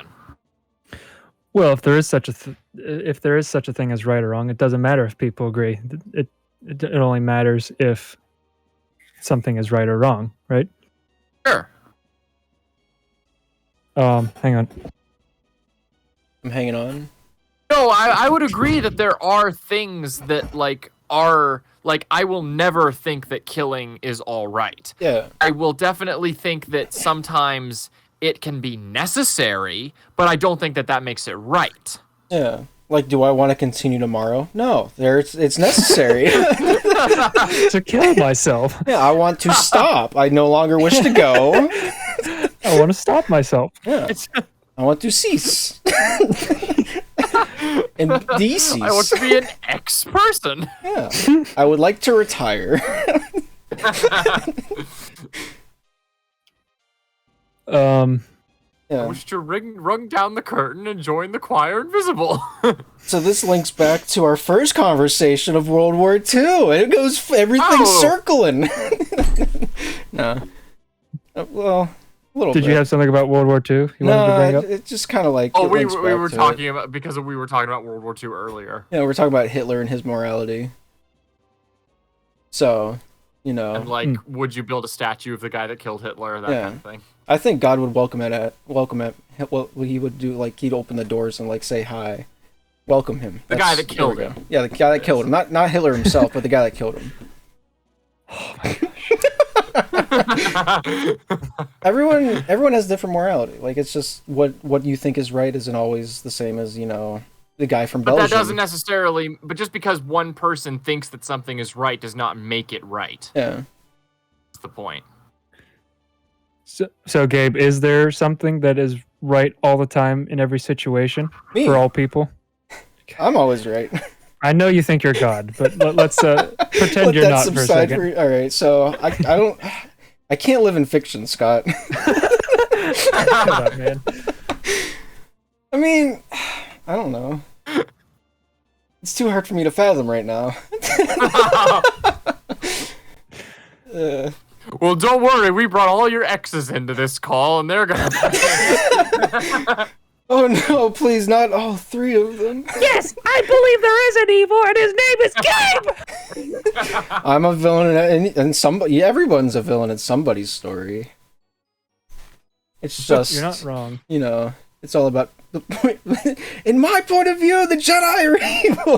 Well, if there is such a thing as right or wrong, it doesn't matter if people agree. It only matters if something is right or wrong, right? Sure. Hang on. I'm hanging on. No, I would agree that there are things that I will never think that killing is all right. Yeah. I will definitely think that sometimes it can be necessary, but I don't think that makes it right. Yeah. Like, do I want to continue tomorrow? No. It's necessary. To kill myself. Yeah, I want to stop. I no longer wish to go. I want to stop myself. Yeah. I want to cease. And decease. I want to be an ex-person. Yeah. I would like to retire. I wish to rung down the curtain and join the choir invisible. So this links back to our first conversation of World War II. It goes everything circling. No. Well, a little bit. Did you have something about World War II you wanted to bring up? It just kind of like. Oh, we were talking about World War II earlier. Yeah, we're talking about Hitler and his morality. So, And would you build a statue of the guy that killed Hitler? That kind of thing. I think God would welcome it. Well, he would do he'd open the doors and say hi, welcome him. The guy that killed him. Yeah, the guy that killed him. Not Hitler himself, but the guy that killed him. Oh my gosh. Everyone has different morality. Like it's just what you think is right isn't always the same as the guy from Belgium. But that doesn't necessarily. But just because one person thinks that something is right does not make it right. Yeah, that's the point. So Gabe, is there something that is right all the time in every situation for all people? I'm always right. I know you think you're God, but let's pretend you're not for a second. All right, so I can't live in fiction, Scott. Shut up, man. I mean, I don't know. It's too hard for me to fathom right now. Well, don't worry. We brought all your exes into this call, and they're gonna. Oh no, please, not all 3 of them. Yes, I believe there is an evil, and his name is Gabe. I'm a villain, and somebody, everyone's a villain in somebody's story. It's just, You're not wrong. you know, it's all about the point. In my point of view, the Jedi are evil.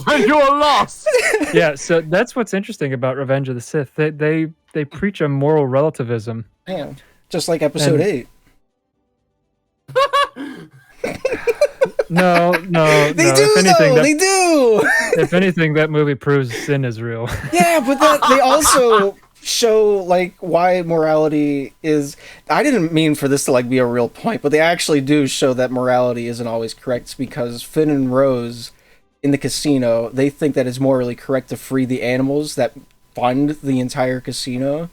Then you're lost. Yeah, so that's what's interesting about Revenge of the Sith. They preach a moral relativism. Yeah, just like Episode And- 8. No. They no. do, If anything, though. They do. if anything, that movie proves sin is real. Yeah, but they also show like why morality is. I didn't mean for this to like be a real point, but they actually do show that morality isn't always correct. It's because Finn and Rose in the casino, they think that it's morally correct to free the animals that fund the entire casino,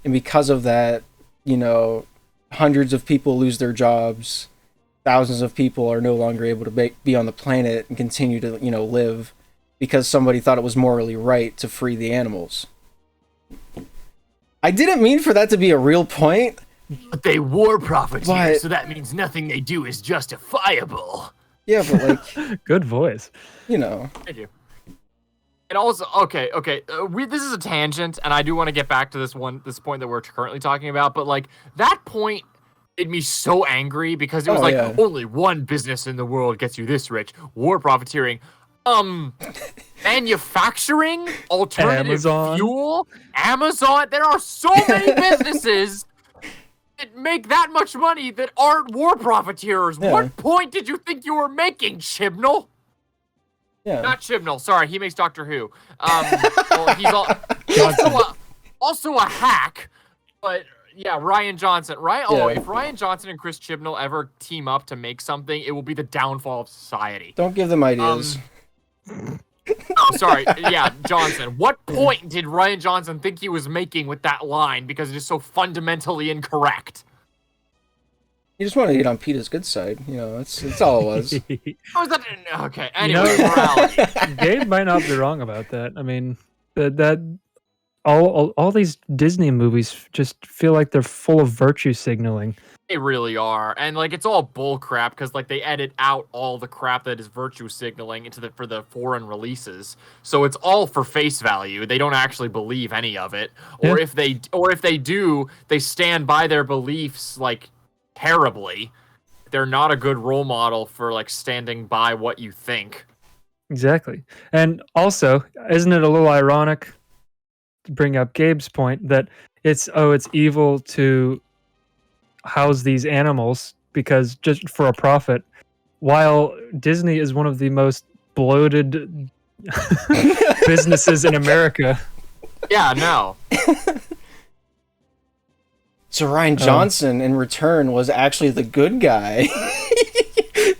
and because of that, you know, hundreds of people lose their jobs. Thousands of people are no longer able to be on the planet and continue to, you know, live because somebody thought it was morally right to free the animals. I didn't mean for that to be a real point. But they war profiteers, But- so that means nothing they do is justifiable. Yeah, but like, Good voice. you know. Thank you. And also, okay. This is a tangent, and I do want to get back to this point that we're currently talking about. But like that point made me so angry because it was yeah. only one business in the world gets you this rich: war profiteering. Manufacturing alternative Amazon. fuel, Amazon. There are so many businesses that make that much money that aren't war profiteers. Yeah. What point did you think you were making, Chibnall? Yeah. Not Chibnall. Sorry, he makes Doctor Who. Well, he's also a hack. But yeah, Ryan Johnson, right? Oh, Yeah. if Ryan Johnson and Chris Chibnall ever team up to make something, it will be the downfall of society. Don't give them ideas. Oh, sorry. Yeah, Johnson. What point did Ryan Johnson think he was making with that line? Because it is so fundamentally incorrect. You just want to get on Peter's good side. You know, that's all it was. How is that? Okay. You know- Anyway, morality. Gabe might not be wrong about that. I mean, that all these Disney movies just feel like they're full of virtue signaling. They really are, and like it's all bull crap because like they edit out all the crap that is virtue signaling for the foreign releases. So it's all for face value. They don't actually believe any of it, or Yeah. if they do, they stand by their beliefs like terribly. They're not a good role model for like standing by what you think. Exactly. And also, isn't it a little ironic to bring up Gabe's point that it's evil to house these animals because just for a profit, while Disney is one of the most bloated businesses in America. Yeah, no. So Ryan Johnson, in return, was actually the good guy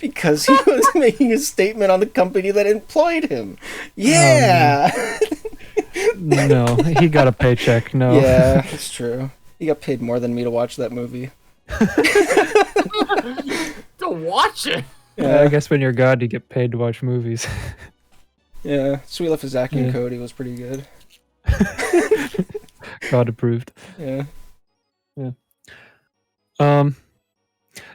because he was making a statement on the company that employed him. Yeah. No, he got a paycheck. No. Yeah, that's true. He got paid more than me to watch that movie. To watch it. I guess when you're God, you get paid to watch movies. Yeah, Sweet Life of Zack and Yeah. Cody was pretty good. God approved. Yeah.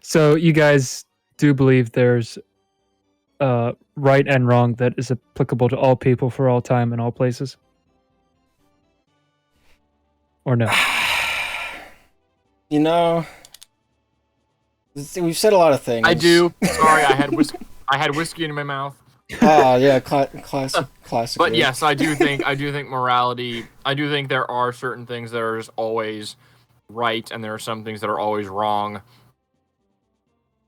So you guys do believe there's right and wrong that is applicable to all people for all time and all places? Or no? You know, we've said a lot of things. I do. Sorry, I had whiskey in my mouth. Oh yeah, classic. But yes, I do think morality. I do think there are certain things that are just always right, and there are some things that are always wrong.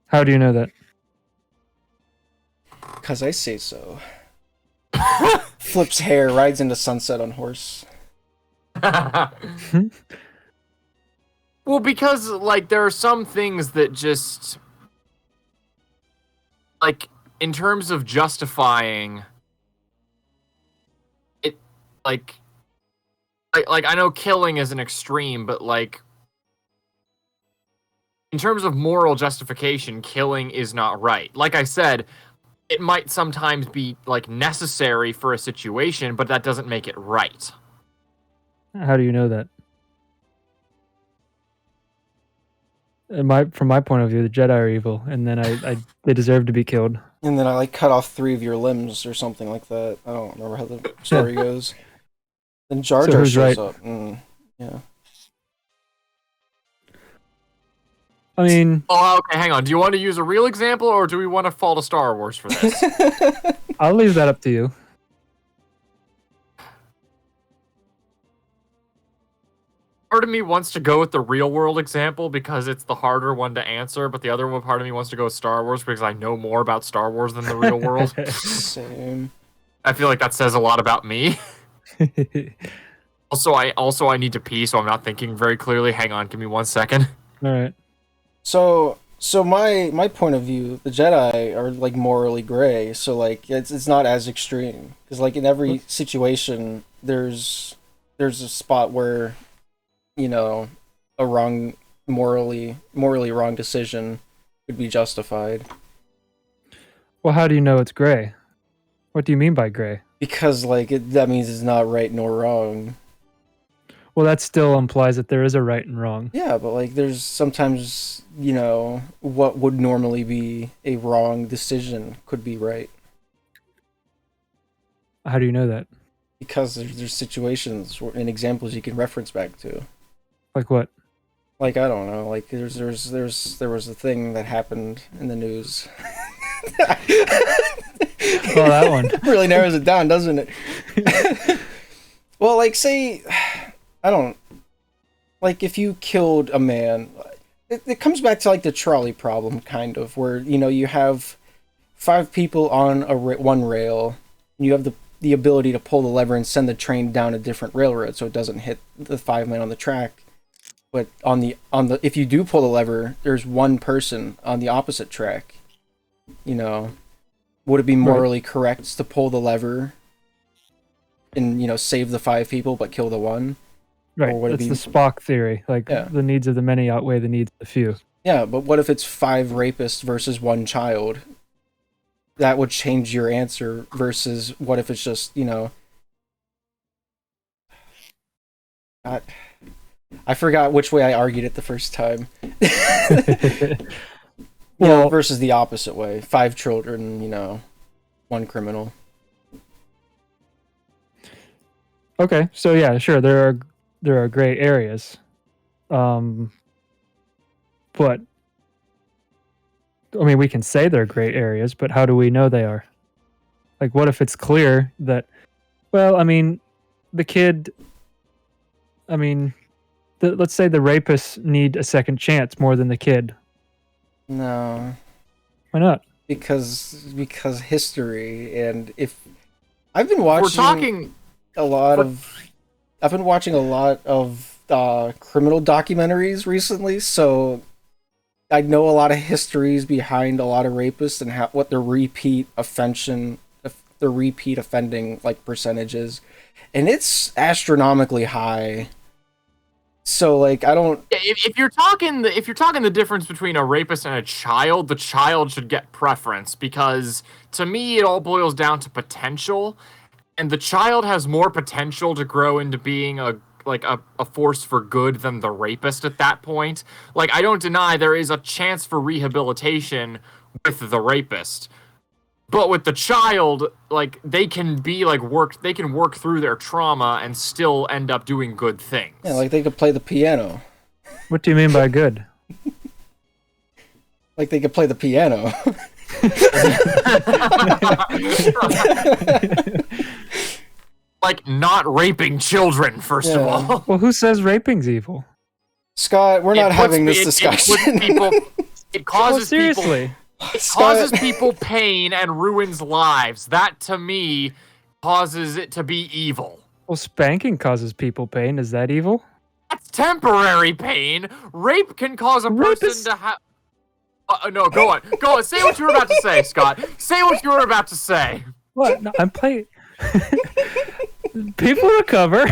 How do you know that? Because I say so. Flips hair, rides into sunset on horse. Well, because like there are some things that just like in terms of justifying it, like I know killing is an extreme, but like in terms of moral justification, killing is not right. Like I said, it might sometimes be like necessary for a situation, but that doesn't make it right. How do you know that? From my point of view, the Jedi are evil, and then they deserve to be killed. And then I like cut off 3 of your limbs or something like that. I don't remember how the story goes. Then Jar So Jar who's shows right? up. Yeah. I mean, Oh, okay, hang on. Do you want to use a real example, or do we want to fall to Star Wars for this? I'll leave that up to you. Part of me wants to go with the real world example because it's the harder one to answer, but the other one part of me wants to go with Star Wars because I know more about Star Wars than the real world. Same. I feel like that says a lot about me. Also, I need to pee, so I'm not thinking very clearly. Hang on, give me 1 second. All right. So my point of view, the Jedi are like morally gray. So like it's not as extreme because like in every situation there's a spot where, you know, a morally wrong decision could be justified. Well, how do you know it's gray? What do you mean by gray? Because like that means it's not right nor wrong. Well, that still implies that there is a right and wrong. Yeah, but like there's sometimes, you know, what would normally be a wrong decision could be right. How do you know that? Because there's situations and examples you can reference back to. Like what? Like I don't know, like there was a thing that happened in the news. Oh, that one. Really narrows it down, doesn't it? Well, like say, I don't, like if you killed a man, it comes back to like the trolley problem kind of, where, you know, you have 5 people on one rail, and you have the ability to pull the lever and send the train down a different railroad so it doesn't hit the 5 men on the track. But on the if you do pull the lever, there's one person on the opposite track. You know, would it be morally correct to pull the lever and, you know, save the 5 people but kill the one? Right. Or would it That's be... the Spock theory. Like Yeah. the needs of the many outweigh the needs of the few. Yeah, but what if it's 5 rapists versus 1 child? That would change your answer versus what if it's just, you know... I forgot which way I argued it the first time. Well, Versus the opposite way. 5 children, you know, 1 criminal. okay, so yeah, sure, there are gray areas, but I mean, we can say they're gray areas, but how do we know they are? Like, what if it's clear that, well, I mean, the kid, I mean, let's say the rapists need a second chance more than the kid. No. Why not? Because history, and if... I've been watching... We're talking... I've been watching a lot of criminal documentaries recently, so I know a lot of histories behind a lot of rapists and what their repeat offending like percentage is, and it's astronomically high. So like I don't... If you're talking the difference between a rapist and a child, the child should get preference, because to me it all boils down to potential. And the child has more potential to grow into being a force for good than the rapist at that point. Like, I don't deny there is a chance for rehabilitation with the rapist. But with the child, like, they can work through their trauma and still end up doing good things. Yeah, like they could play the piano. What do you mean by good? Like they could play the piano. Like, not raping children, first of all. Well, who says raping's evil? Scott, we're not having this discussion. It causes seriously. It causes people pain and ruins lives. That, to me, causes it to be evil. Well, spanking causes people pain. Is that evil? That's temporary pain. Rape can cause a person to have... no, go on. Go on. Say what you were about to say, Scott. Say what you were about to say. What? No, I'm playing. People recover.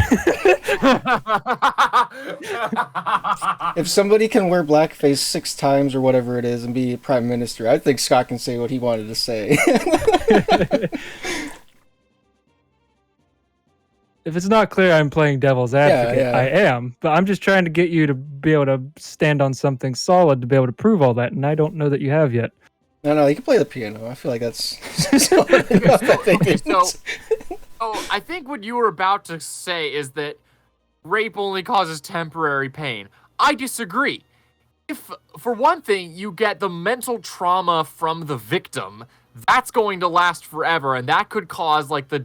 If somebody can wear blackface 6 times or whatever it is and be prime minister, I think Scott can say what he wanted to say. If it's not clear I'm playing devil's advocate, yeah. I am. But I'm just trying to get you to be able to stand on something solid to be able to prove all that, and I don't know that you have yet. No, you can play the piano. I feel like that's solid enough, I think. Okay, so I think what you were about to say is that rape only causes temporary pain. I disagree. If, for one thing, you get the mental trauma from the victim, that's going to last forever, and that could cause like the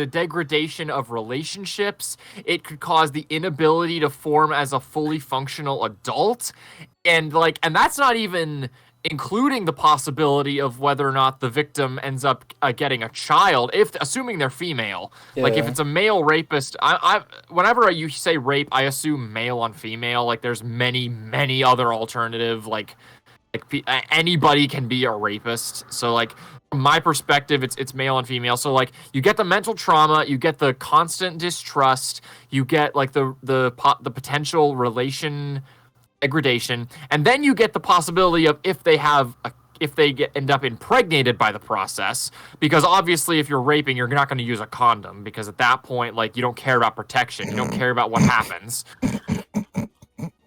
degradation of relationships. It could cause the inability to form as a fully functional adult, and that's not even including the possibility of whether or not the victim ends up getting a child, assuming they're female. Yeah. Like if it's a male rapist, whenever you say rape, I assume male on female. Like there's many other alternative. Like anybody can be a rapist. So like from my perspective, it's male and female. So like you get the mental trauma, you get the constant distrust, you get like the potential relation degradation, and then you get the possibility of if they end up impregnated by the process, because obviously if you're raping, you're not going to use a condom, because at that point, like, you don't care about protection, you don't care about what happens.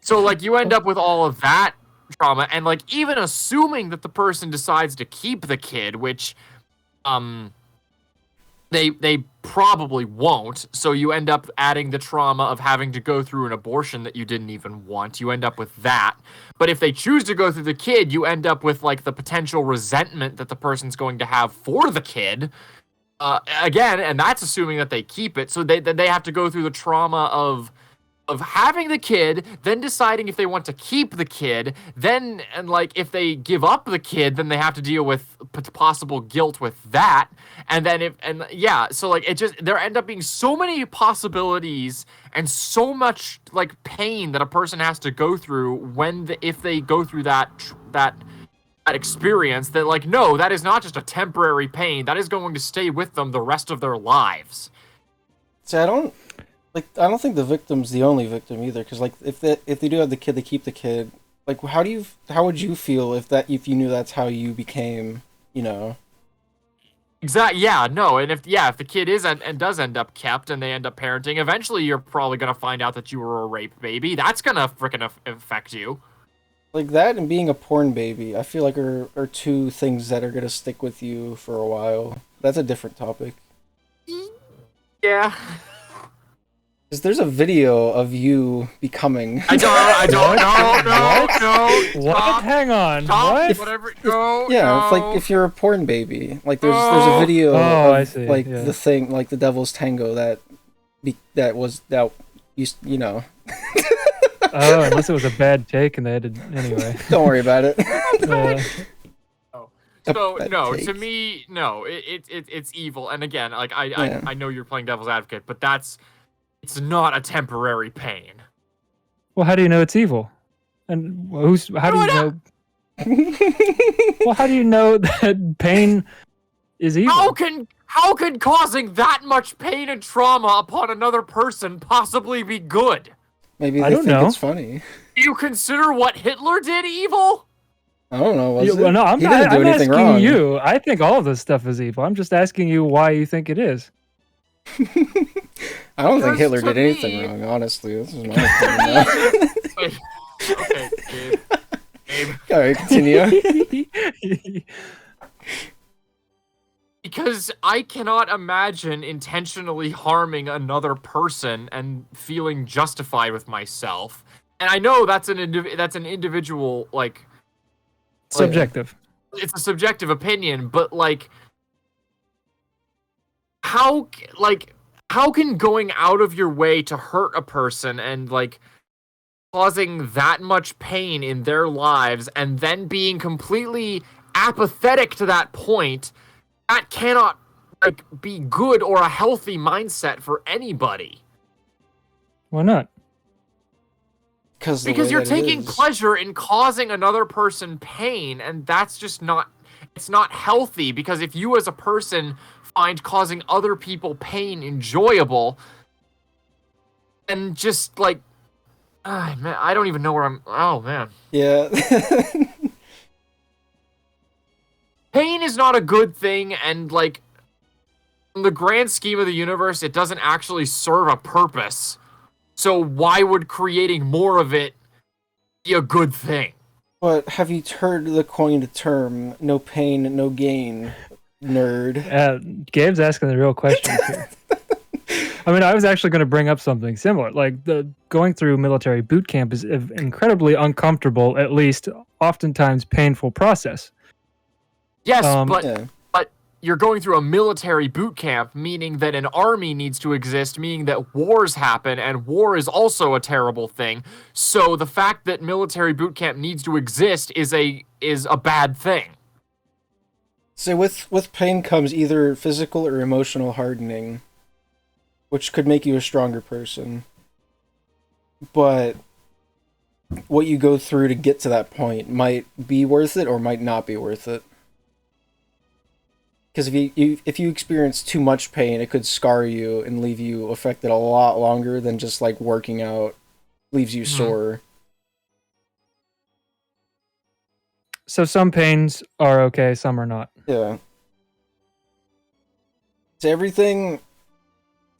So like you end up with all of that trauma, and like even assuming that the person decides to keep the kid, which they probably won't, so you end up adding the trauma of having to go through an abortion that you didn't even want. You end up with that. But if they choose to go through the kid, you end up with like the potential resentment that the person's going to have for the kid. Again, and that's assuming that they keep it. So they have to go through the trauma of having the kid, then deciding if they want to keep the kid, then, and like if they give up the kid, then they have to deal with possible guilt with that, and then so like it just, there end up being so many possibilities and so much like pain that a person has to go through if they go through that experience, that like, no, that is not just a temporary pain, that is going to stay with them the rest of their lives. So I don't think the victim's the only victim either, because like if they do have the kid, they keep the kid. Like how would you feel if you knew that's how you became, you know? Exactly. Yeah. No. And if the kid is and does end up kept, and they end up parenting, eventually you're probably gonna find out that you were a rape baby. That's gonna freaking affect you. Like that and being a porn baby, I feel like are two things that are gonna stick with you for a while. That's a different topic. Yeah. Because there's a video of you becoming. I don't. No. What? Stop. Hang on. Stop. What? Whatever. No. Yeah, No. if you're a porn baby, like there's a video Oh, of I see, like yeah. the thing, like the Devil's Tango that you know. Oh, unless it was a bad take and they had to anyway. Don't worry about it. So no, take. to me, no, it's evil. And again, like I know you're playing devil's advocate, but it's not a temporary pain. Well, how do you know it's evil? And how do you know? Well, how do you know that pain is evil? How can causing that much pain and trauma upon another person possibly be good? Maybe I they don't think know. it's funny. Do you consider what Hitler did evil? I don't know. Was it? Well, no, I'm He didn't do anything asking wrong. you. I think all of this stuff is evil. I'm just asking you why you think it is. I don't think Because Hitler to did anything me- wrong. Honestly, this is my opinion. Wait, okay, Gabe. All right, continue. Because I cannot imagine intentionally harming another person and feeling justified with myself. And I know that's an individual, like, Subjective. it's a subjective opinion, but like, how can going out of your way to hurt a person and like causing that much pain in their lives and then being completely apathetic to that point, that cannot like be good or a healthy mindset for anybody. Why not? Because you're taking pleasure in causing another person pain, and that's just not, it's not healthy. Because if you as a person find causing other people pain enjoyable, and just like, man, I don't even know where I'm. Oh man, Yeah. pain is not a good thing, and like, in the grand scheme of the universe, it doesn't actually serve a purpose. So why would creating more of it be a good thing? But have you heard the coined term, no pain, no gain, nerd? Gabe's asking the real questions here. I mean, I was actually going to bring up something similar. Like, the going through military boot camp is an incredibly uncomfortable, at least oftentimes painful process. Yes, Yeah. but you're going through a military boot camp, meaning that an army needs to exist, meaning that wars happen, and war is also a terrible thing. So the fact that military boot camp needs to exist is a bad thing. So with pain comes either physical or emotional hardening, which could make you a stronger person. But what you go through to get to that point might be worth it or might not be worth it. Because if you experience too much pain, it could scar you and leave you affected a lot longer than just like working out leaves you sore. So some pains are okay, some are not. Yeah. So everything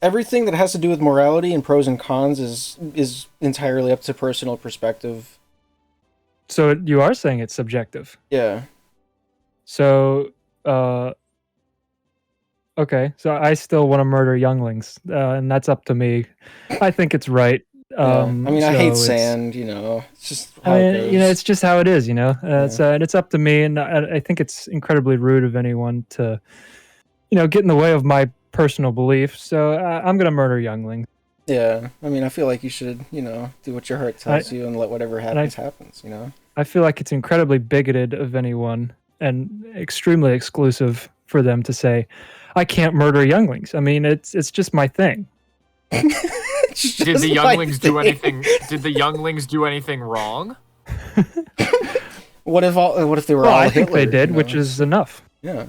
that has to do with morality and pros and cons is entirely up to personal perspective. So you are saying it's subjective. Yeah. So, okay. So I still want to murder younglings, and that's up to me. I think it's right. I mean, I so hate it's- sand, it's just how I it mean, goes. it's just how it is, it's up to me, and I think it's incredibly rude of anyone to, get in the way of my personal belief. So I'm gonna murder younglings. Yeah, I mean, I feel like you should, do what your heart tells you and let whatever happens, happens, I feel like it's incredibly bigoted of anyone and extremely exclusive for them to say, "I can't murder younglings." I mean, it's just my thing. Did the younglings do anything? Did the younglings do anything wrong? What if they were Well, all I think Hitler, they did, which is enough. Yeah.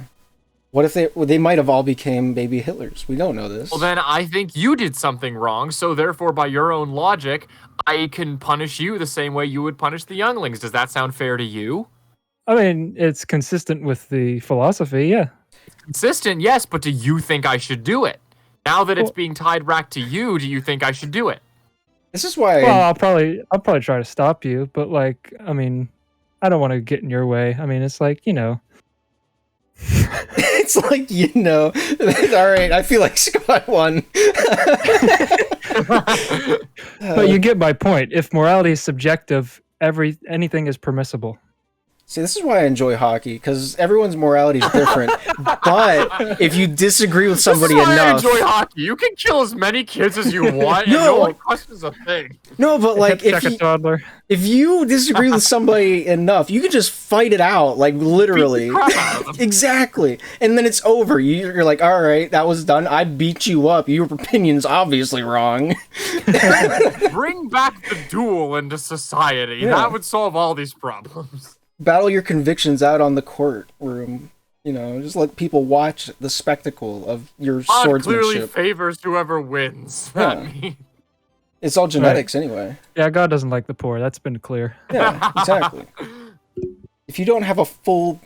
What if they might have all became baby Hitlers? We don't know this. Well, then I think you did something wrong. So therefore, by your own logic, I can punish you the same way you would punish the younglings. Does that sound fair to you? I mean, it's consistent with the philosophy, yeah. Consistent, yes, but do you think I should do it? Now that it's being tied back to you, do you think I should do it? This is why. Well, I'll probably try to stop you, but like, I mean, I don't want to get in your way. I mean, it's like, It's like, all right, I feel like Scott won. But you get my point. If morality is subjective, anything is permissible. See, this is why I enjoy hockey, because everyone's morality is different. But if you disagree with somebody This is why I enough, enjoy hockey. You can kill as many kids as you want, and No. no one questions a thing. no, but like Check a toddler. if you disagree with somebody enough, you can just fight it out, like literally. Beat the crap out of them. Exactly, and then it's over. You're like, all right, that was done. I beat you up. Your opinion's obviously wrong. Bring back the duel into society. Yeah. That would solve all these problems. Battle your convictions out on the courtroom. Just let people watch the spectacle of your God clearly swordsmanship. favors whoever wins. That means. It's all genetics anyway. Yeah, God doesn't like the poor. That's been clear. Yeah, exactly. If you don't have a full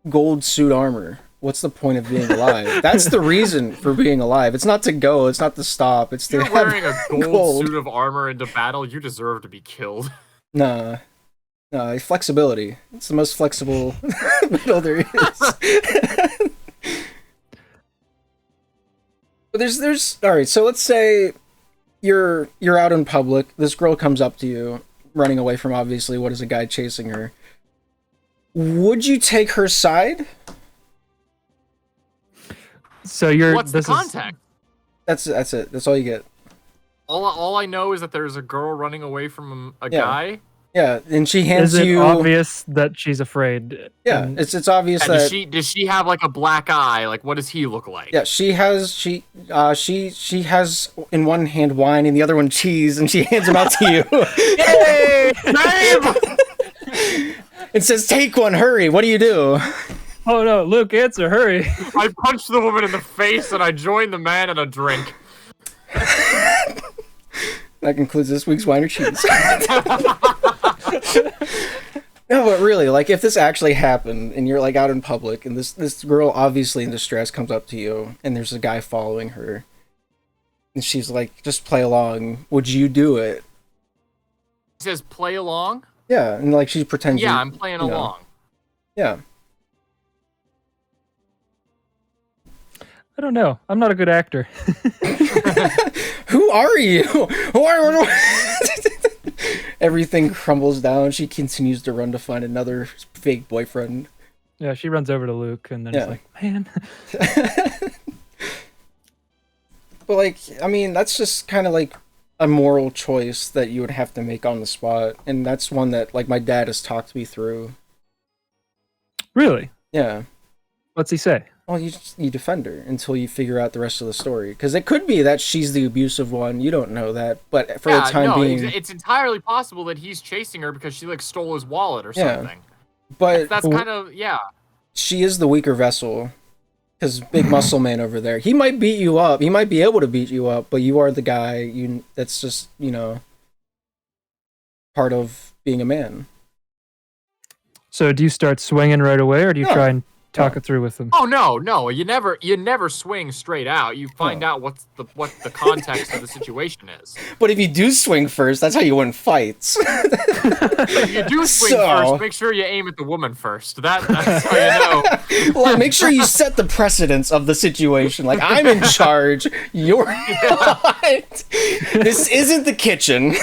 gold suit armor, what's the point of being alive? That's the reason for being alive. It's not to go, it's not to stop, it's to You're have wearing a gold, gold. suit of armor into battle, you deserve to be killed. Nah. No, flexibility. It's the most flexible metal there is. But there's all right. So let's say you're out in public. This girl comes up to you, running away from obviously what is a guy chasing her. Would you take her side? So you're. What's the this is context? That's it. That's all you get. All I know is that there's a girl running away from a Yeah. guy. Yeah, and she hands Is it you. obvious that she's afraid? Yeah, And it's obvious Yeah, that. does she have like a black eye? Like what does he look like? Yeah, she has in one hand wine and the other one cheese, and she hands them out to you. Yay! Gabe! It says, "Take one, hurry." What do you do? Oh no, Luke, answer, hurry. I punched the woman in the face and I joined the man in a drink. That concludes this week's Wine or Cheese. No, but really, like, if this actually happened and you're like out in public and this girl obviously in distress comes up to you and there's a guy following her and she's like, just play along, would you do it? He says, play along? Yeah, and like she pretends. Yeah, I'm playing you know. along. Yeah. I don't know. I'm not a good actor. Who are you? Who are you? Everything crumbles down. She continues to run to find another fake boyfriend. Yeah, she runs over to Luke and then Yeah. it's like, man. But like, I mean, that's just kind of like a moral choice that you would have to make on the spot, and that's one that like my dad has talked me through. Really? Yeah. What's he say? Well, you defend her until you figure out the rest of the story, because it could be that she's the abusive one. You don't know that, but for the time being, it's entirely possible that he's chasing her because she like stole his wallet or Yeah. something. but That's kind of she is the weaker vessel. Because big muscle man over there, he might beat you up. He might be able to beat you up, but you are the guy. That's just part of being a man. So do you start swinging right away, or do you No. try and talk it through with him? Oh no, you never swing straight out. You find out what the context of the situation is. But if you do swing first, that's how you win fights. If you do swing first, make sure you aim at the woman first. That's how you know. Well, make sure you set the precedence of the situation. Like, I'm in charge. You're not. This isn't the kitchen.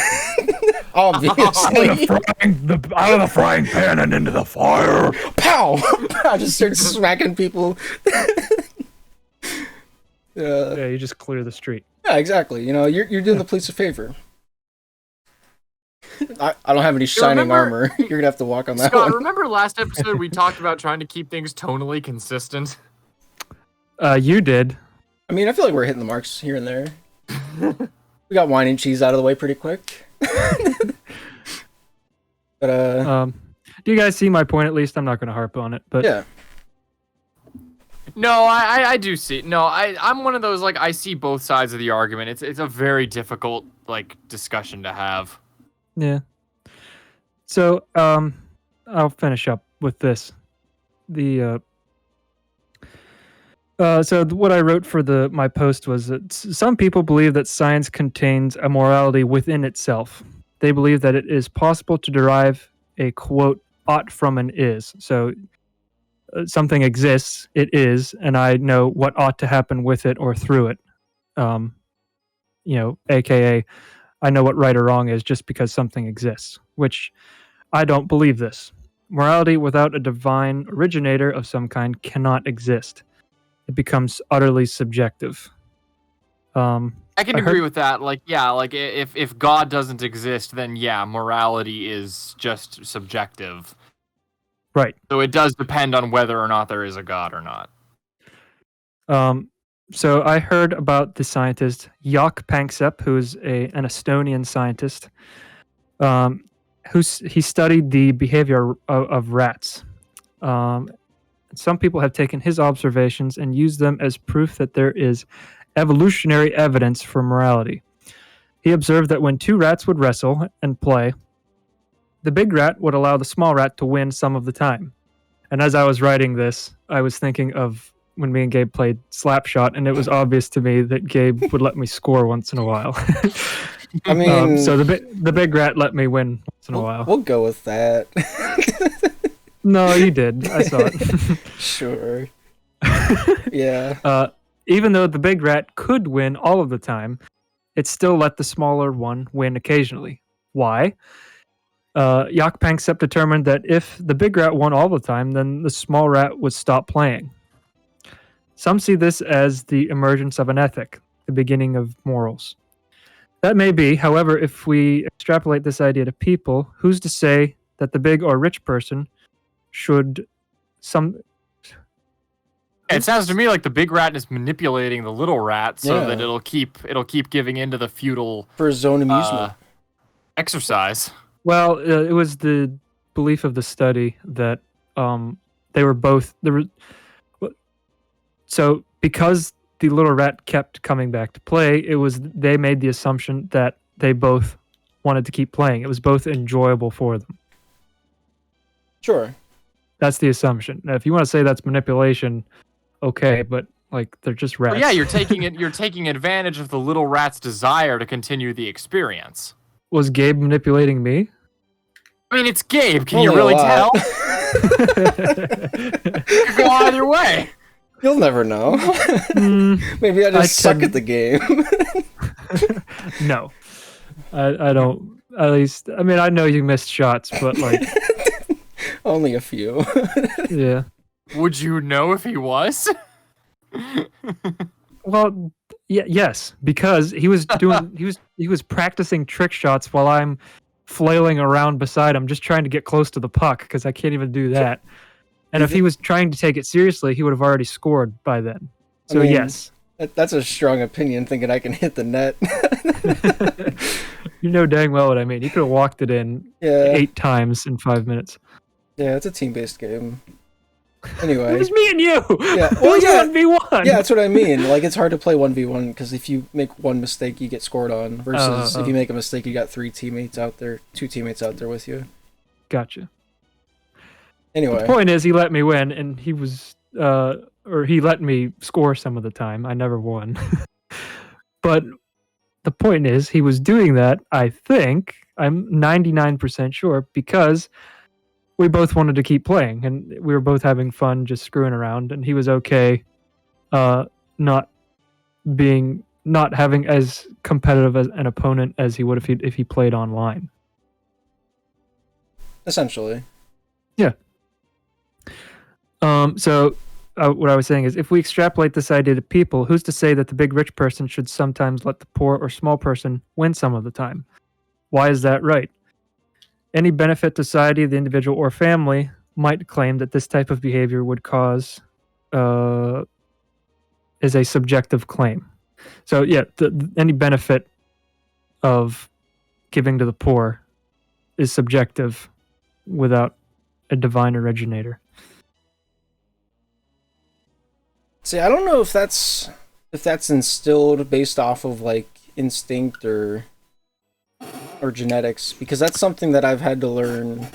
Obviously. Out of the frying pan and into the fire. Pow! I just start smacking people. Yeah, you just clear the street. Yeah, exactly. You're doing the police a favor. I don't have any shining armor. You're gonna have to walk on that Scott, one. remember last episode we talked about trying to keep things tonally consistent? You did. I mean, I feel like we're hitting the marks here and there. We got wine and cheese out of the way pretty quick. But Do you guys see my point at least? I'm not going to harp on it, but yeah. No, I do see. No, I'm one of those, like, I see both sides of the argument. It's a very difficult, like, discussion to have. yeah. So, I'll finish up with this. What I wrote for my post was that some people believe that science contains a morality within itself. They believe that it is possible to derive a, quote, ought from an is. So something exists, it is, and I know what ought to happen with it or through it. AKA, I know what right or wrong is just because something exists, which I don't believe this. Morality without a divine originator of some kind cannot exist. It becomes utterly subjective. I can agree with that. Like, yeah, like if God doesn't exist, then yeah, morality is just subjective. Right. So it does depend on whether or not there is a God or not. So I heard about the scientist Jaak Panksepp, who is an Estonian scientist. He studied the behavior of rats. Some people have taken his observations and used them as proof that there is evolutionary evidence for morality. He observed that when two rats would wrestle and play, the big rat would allow the small rat to win some of the time. And as I was writing this, I was thinking of when me and Gabe played Slapshot, and it was obvious to me that Gabe would let me score once in a while. I mean, so the big rat let me win once in a while. We'll go with that. No, you did. I saw it. Sure. Yeah. Even though the big rat could win all of the time, it still let the smaller one win occasionally. Why? Jaak Panksepp determined that if the big rat won all the time, then the small rat would stop playing. Some see this as the emergence of an ethic, the beginning of morals. That may be, however, if we extrapolate this idea to people, who's to say that the big or rich person should It sounds to me like the big rat is manipulating the little rat so Yeah. that it'll keep giving into the feudal For his own amusement. exercise. Well, it was the belief of the study that they were both so because the little rat kept coming back to play, they made the assumption that they both wanted to keep playing. It was both enjoyable for them. Sure. That's the assumption. Now, if you want to say that's manipulation, okay, but like they're just rats. Well, yeah, you're taking advantage of the little rat's desire to continue the experience. Was Gabe manipulating me? I mean, it's Gabe. Can Only you really a tell? lot. It could go either way. You'll never know. Maybe I just suck at the game. No, I don't. At least, I mean, I know you missed shots, but like, Only a few. yeah. Would you know if he was? Well, yes, because he was doing he was practicing trick shots while I'm flailing around beside him, just trying to get close to the puck because I can't even do that. And if he was trying to take it seriously, he would have already scored by then. So I mean, yes, that's a strong opinion, thinking I can hit the net. you know dang well what I mean. He could have walked it in Yeah. 8 times in 5 minutes. Yeah, it's a team-based game. It Anyway. was me and you. Yeah, It well, was yeah. 1v1. Yeah, that's what I mean. Like, it's hard to play 1v1 because if you make one mistake, you get scored on. Versus if you make a mistake, you got 2 teammates out there with you. Gotcha. Anyway. The point is, he let me win, and he was, or he let me score some of the time. I never won. But the point is, he was doing that, I think, I'm 99% sure, because we both wanted to keep playing, and we were both having fun just screwing around, and he was okay not having as competitive as an opponent as he would if he played online. Essentially. Yeah. So what I was saying is, if we extrapolate this idea to people, who's to say that the big rich person should sometimes let the poor or small person win some of the time? Why is that right? Any benefit to society, the individual, or family might claim that this type of behavior would cause is a subjective claim. So yeah, any benefit of giving to the poor is subjective without a divine originator. See, I don't know if that's instilled based off of like instinct or genetics, because that's something that I've had to learn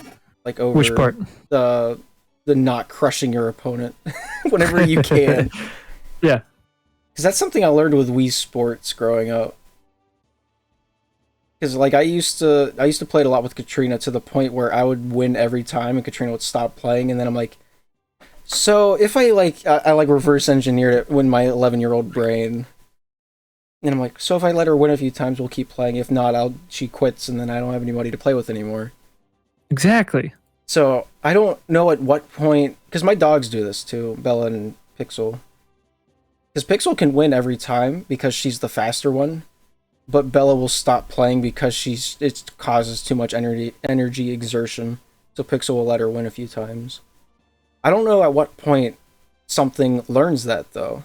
like over Which part? the not crushing your opponent whenever you can. Yeah. Because that's something I learned with Wii Sports growing up. Because like I used to play it a lot with Katrina to the point where I would win every time and Katrina would stop playing, and then I'm like, so if I reverse engineered it with my 11-year-old brain, and I'm like, so if I let her win a few times, we'll keep playing. If not, she quits, and then I don't have anybody to play with anymore. Exactly. So I don't know at what point, because my dogs do this too, Bella and Pixel. Because Pixel can win every time because she's the faster one, but Bella will stop playing because it causes too much energy exertion. So Pixel will let her win a few times. I don't know at what point something learns that though.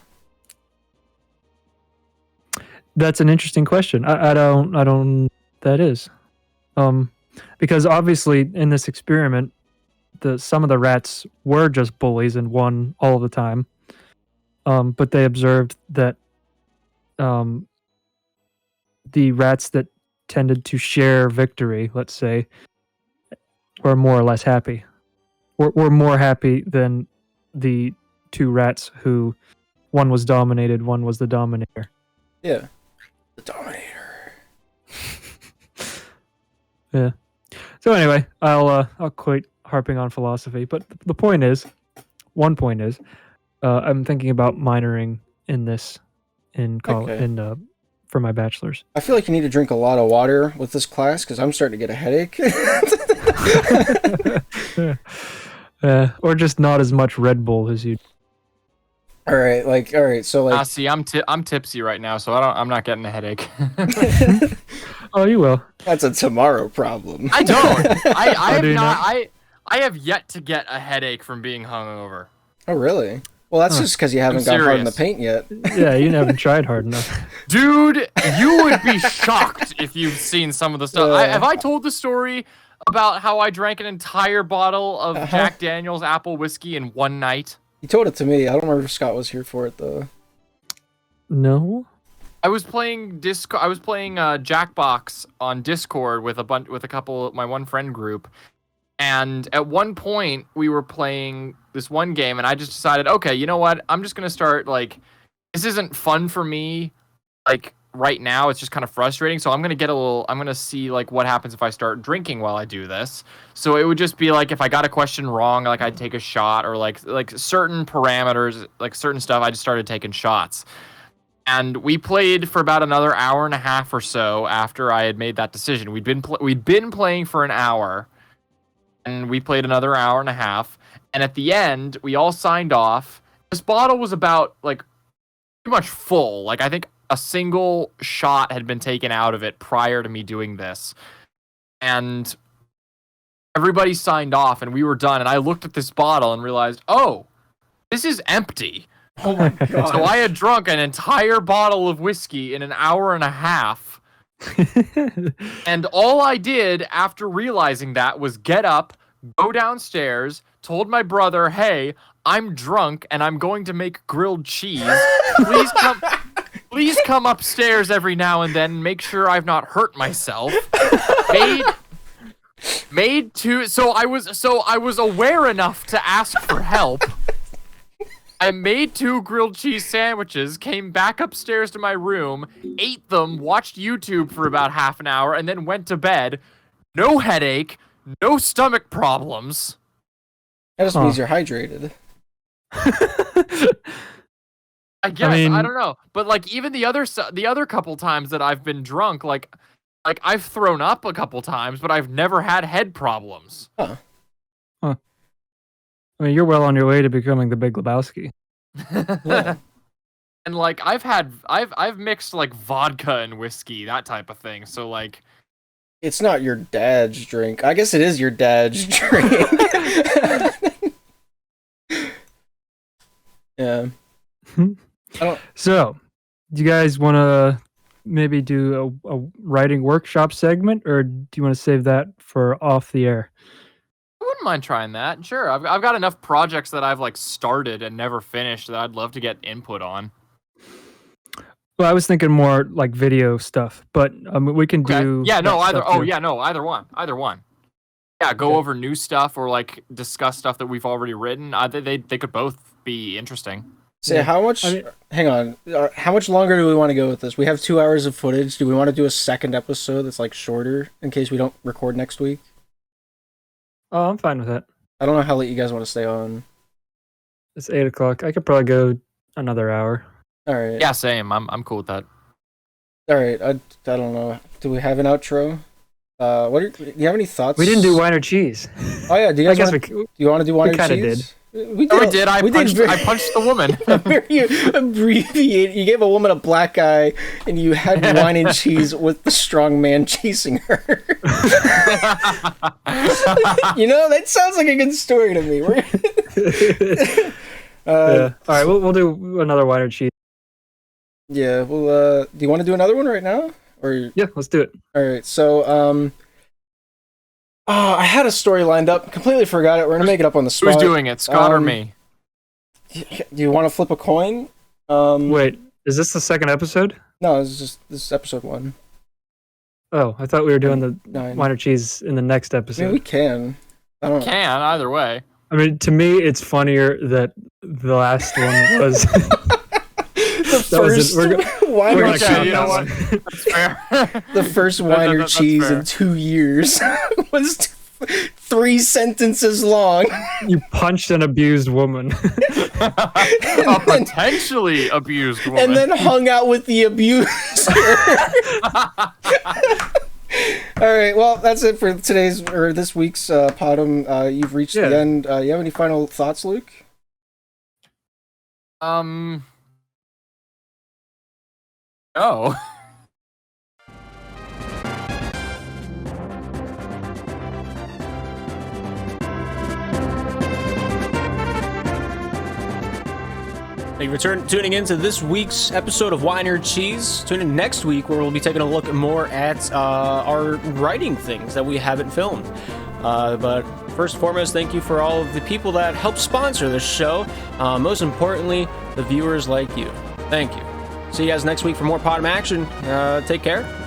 That's an interesting question. I don't. That is, because obviously in this experiment, some of the rats were just bullies and won all the time. But they observed that, the rats that tended to share victory, let's say, were more or less happy. Were more happy than the 2 rats who, one was dominated, one was the dominator. Yeah. The Dominator. Yeah. So anyway, I'll quit harping on philosophy, but the point is, one point is, I'm thinking about minoring in this in college Okay. For my bachelor's. I feel like you need to drink a lot of water with this class because I'm starting to get a headache. Or just not as much Red Bull as you. All right. So like, See, I'm tipsy right now, so I'm not getting a headache. Oh, you will. that's a tomorrow problem. I don't. I have do you not. not? I have yet to get a headache from being hungover. Oh, really? Well, that's just because you haven't got hard in the serious. paint yet. Yeah, you haven't tried hard enough. Dude, you would be shocked if you've seen some of the stuff. Yeah. Have I told the story about how I drank an entire bottle of Uh-huh. Jack Daniel's apple whiskey in one night? You told it to me. I don't remember if Scott was here for it though. No. I was playing Jackbox on Discord with a couple my one friend group, and at one point we were playing this one game, and I just decided, okay, you know what? I'm just gonna start this isn't fun for me, right now. It's just kind of frustrating. So I'm gonna see what happens if I start drinking while I do this. So it would just be if I got a question wrong, I'd take a shot, or certain parameters, certain stuff. I just started taking shots. And we played for about another hour and a half or so after I had made that decision. We'd been playing for an hour, and we played another hour and a half. And at the end, we all signed off. This bottle was about pretty much full. I think a single shot had been taken out of it prior to me doing this. And everybody signed off, and we were done. And I looked at this bottle and realized, oh, this is empty. Oh my god. So I had drunk an entire bottle of whiskey in an hour and a half. And all I did after realizing that was get up, go downstairs, told my brother, hey, I'm drunk and I'm going to make grilled cheese. Please come upstairs every now and then and make sure I've not hurt myself. So I was aware enough to ask for help. I made 2 grilled cheese sandwiches, came back upstairs to my room, ate them, watched YouTube for about half an hour, and then went to bed. No headache, no stomach problems. That just means you're hydrated. I guess, I don't know. But even the other couple times that I've been drunk, I've thrown up a couple times, but I've never had head problems. Huh. I mean, you're well on your way to becoming the Big Lebowski. Yeah. And I've mixed vodka and whiskey, that type of thing. So It's not your dad's drink. I guess it is your dad's drink. Yeah. So, do you guys want to maybe do a writing workshop segment, or do you want to save that for off the air? I wouldn't mind trying that. Sure, I've got enough projects that I've started and never finished that I'd love to get input on. Well, I was thinking more video stuff, but we can Okay. do. Yeah, no, that either. stuff Oh, too. yeah, no, either one. Either one. Yeah, go Okay. over new stuff or discuss stuff that we've already written. They could both be interesting. So Yeah. how much? Hang on. How much longer do we want to go with this? We have 2 hours of footage. Do we want to do a second episode that's shorter in case we don't record next week? Oh, I'm fine with that. I don't know how late you guys want to stay on. It's 8:00. I could probably go another hour. All right. Yeah, same. I'm cool with that. All right. I don't know. Do we have an outro? Do you have any thoughts? We didn't do wine or cheese. Oh yeah. Do you I guys guess want? we. Do you want to do wine we or kinda cheese? We did. I punched the woman. Very abbreviated. You gave a woman a black eye, and you had wine and cheese with the strong man chasing her. That sounds like a good story to me. Yeah. All right, we'll do another wine or cheese. Yeah. Well, do you want to do another one right now, or? Yeah, let's do it. All right. So, I had a story lined up. Completely forgot it. We're gonna make it up on the spot. Who's doing it, Scott or me? Do you want to flip a coin? Wait, is this the second episode? No, this is episode 1. Oh, I thought we were doing the 9. wine or cheese in the next I episode. mean, we can. I don't. Can either way. I mean, to me, it's funnier that the last one was. The That was first it. wine We're or gonna count you know that what? one. That's fair. the first wine or That's cheese fair. in 2 years was 3 sentences long. You punched an abused woman. A potentially abused woman. And then hung out with the abuser. All right, well, that's it for this week's PoDUMB. You've reached the Yeah. end. You have any final thoughts, Luke? No. Thank you for tuning in to this week's episode of Wine or Cheese. Tune in next week where we'll be taking a look more at our writing things that we haven't filmed. But first and foremost, thank you for all of the people that help sponsor this show. Most importantly, the viewers like you. Thank you. See you guys next week for more PoDUMB action. Take care.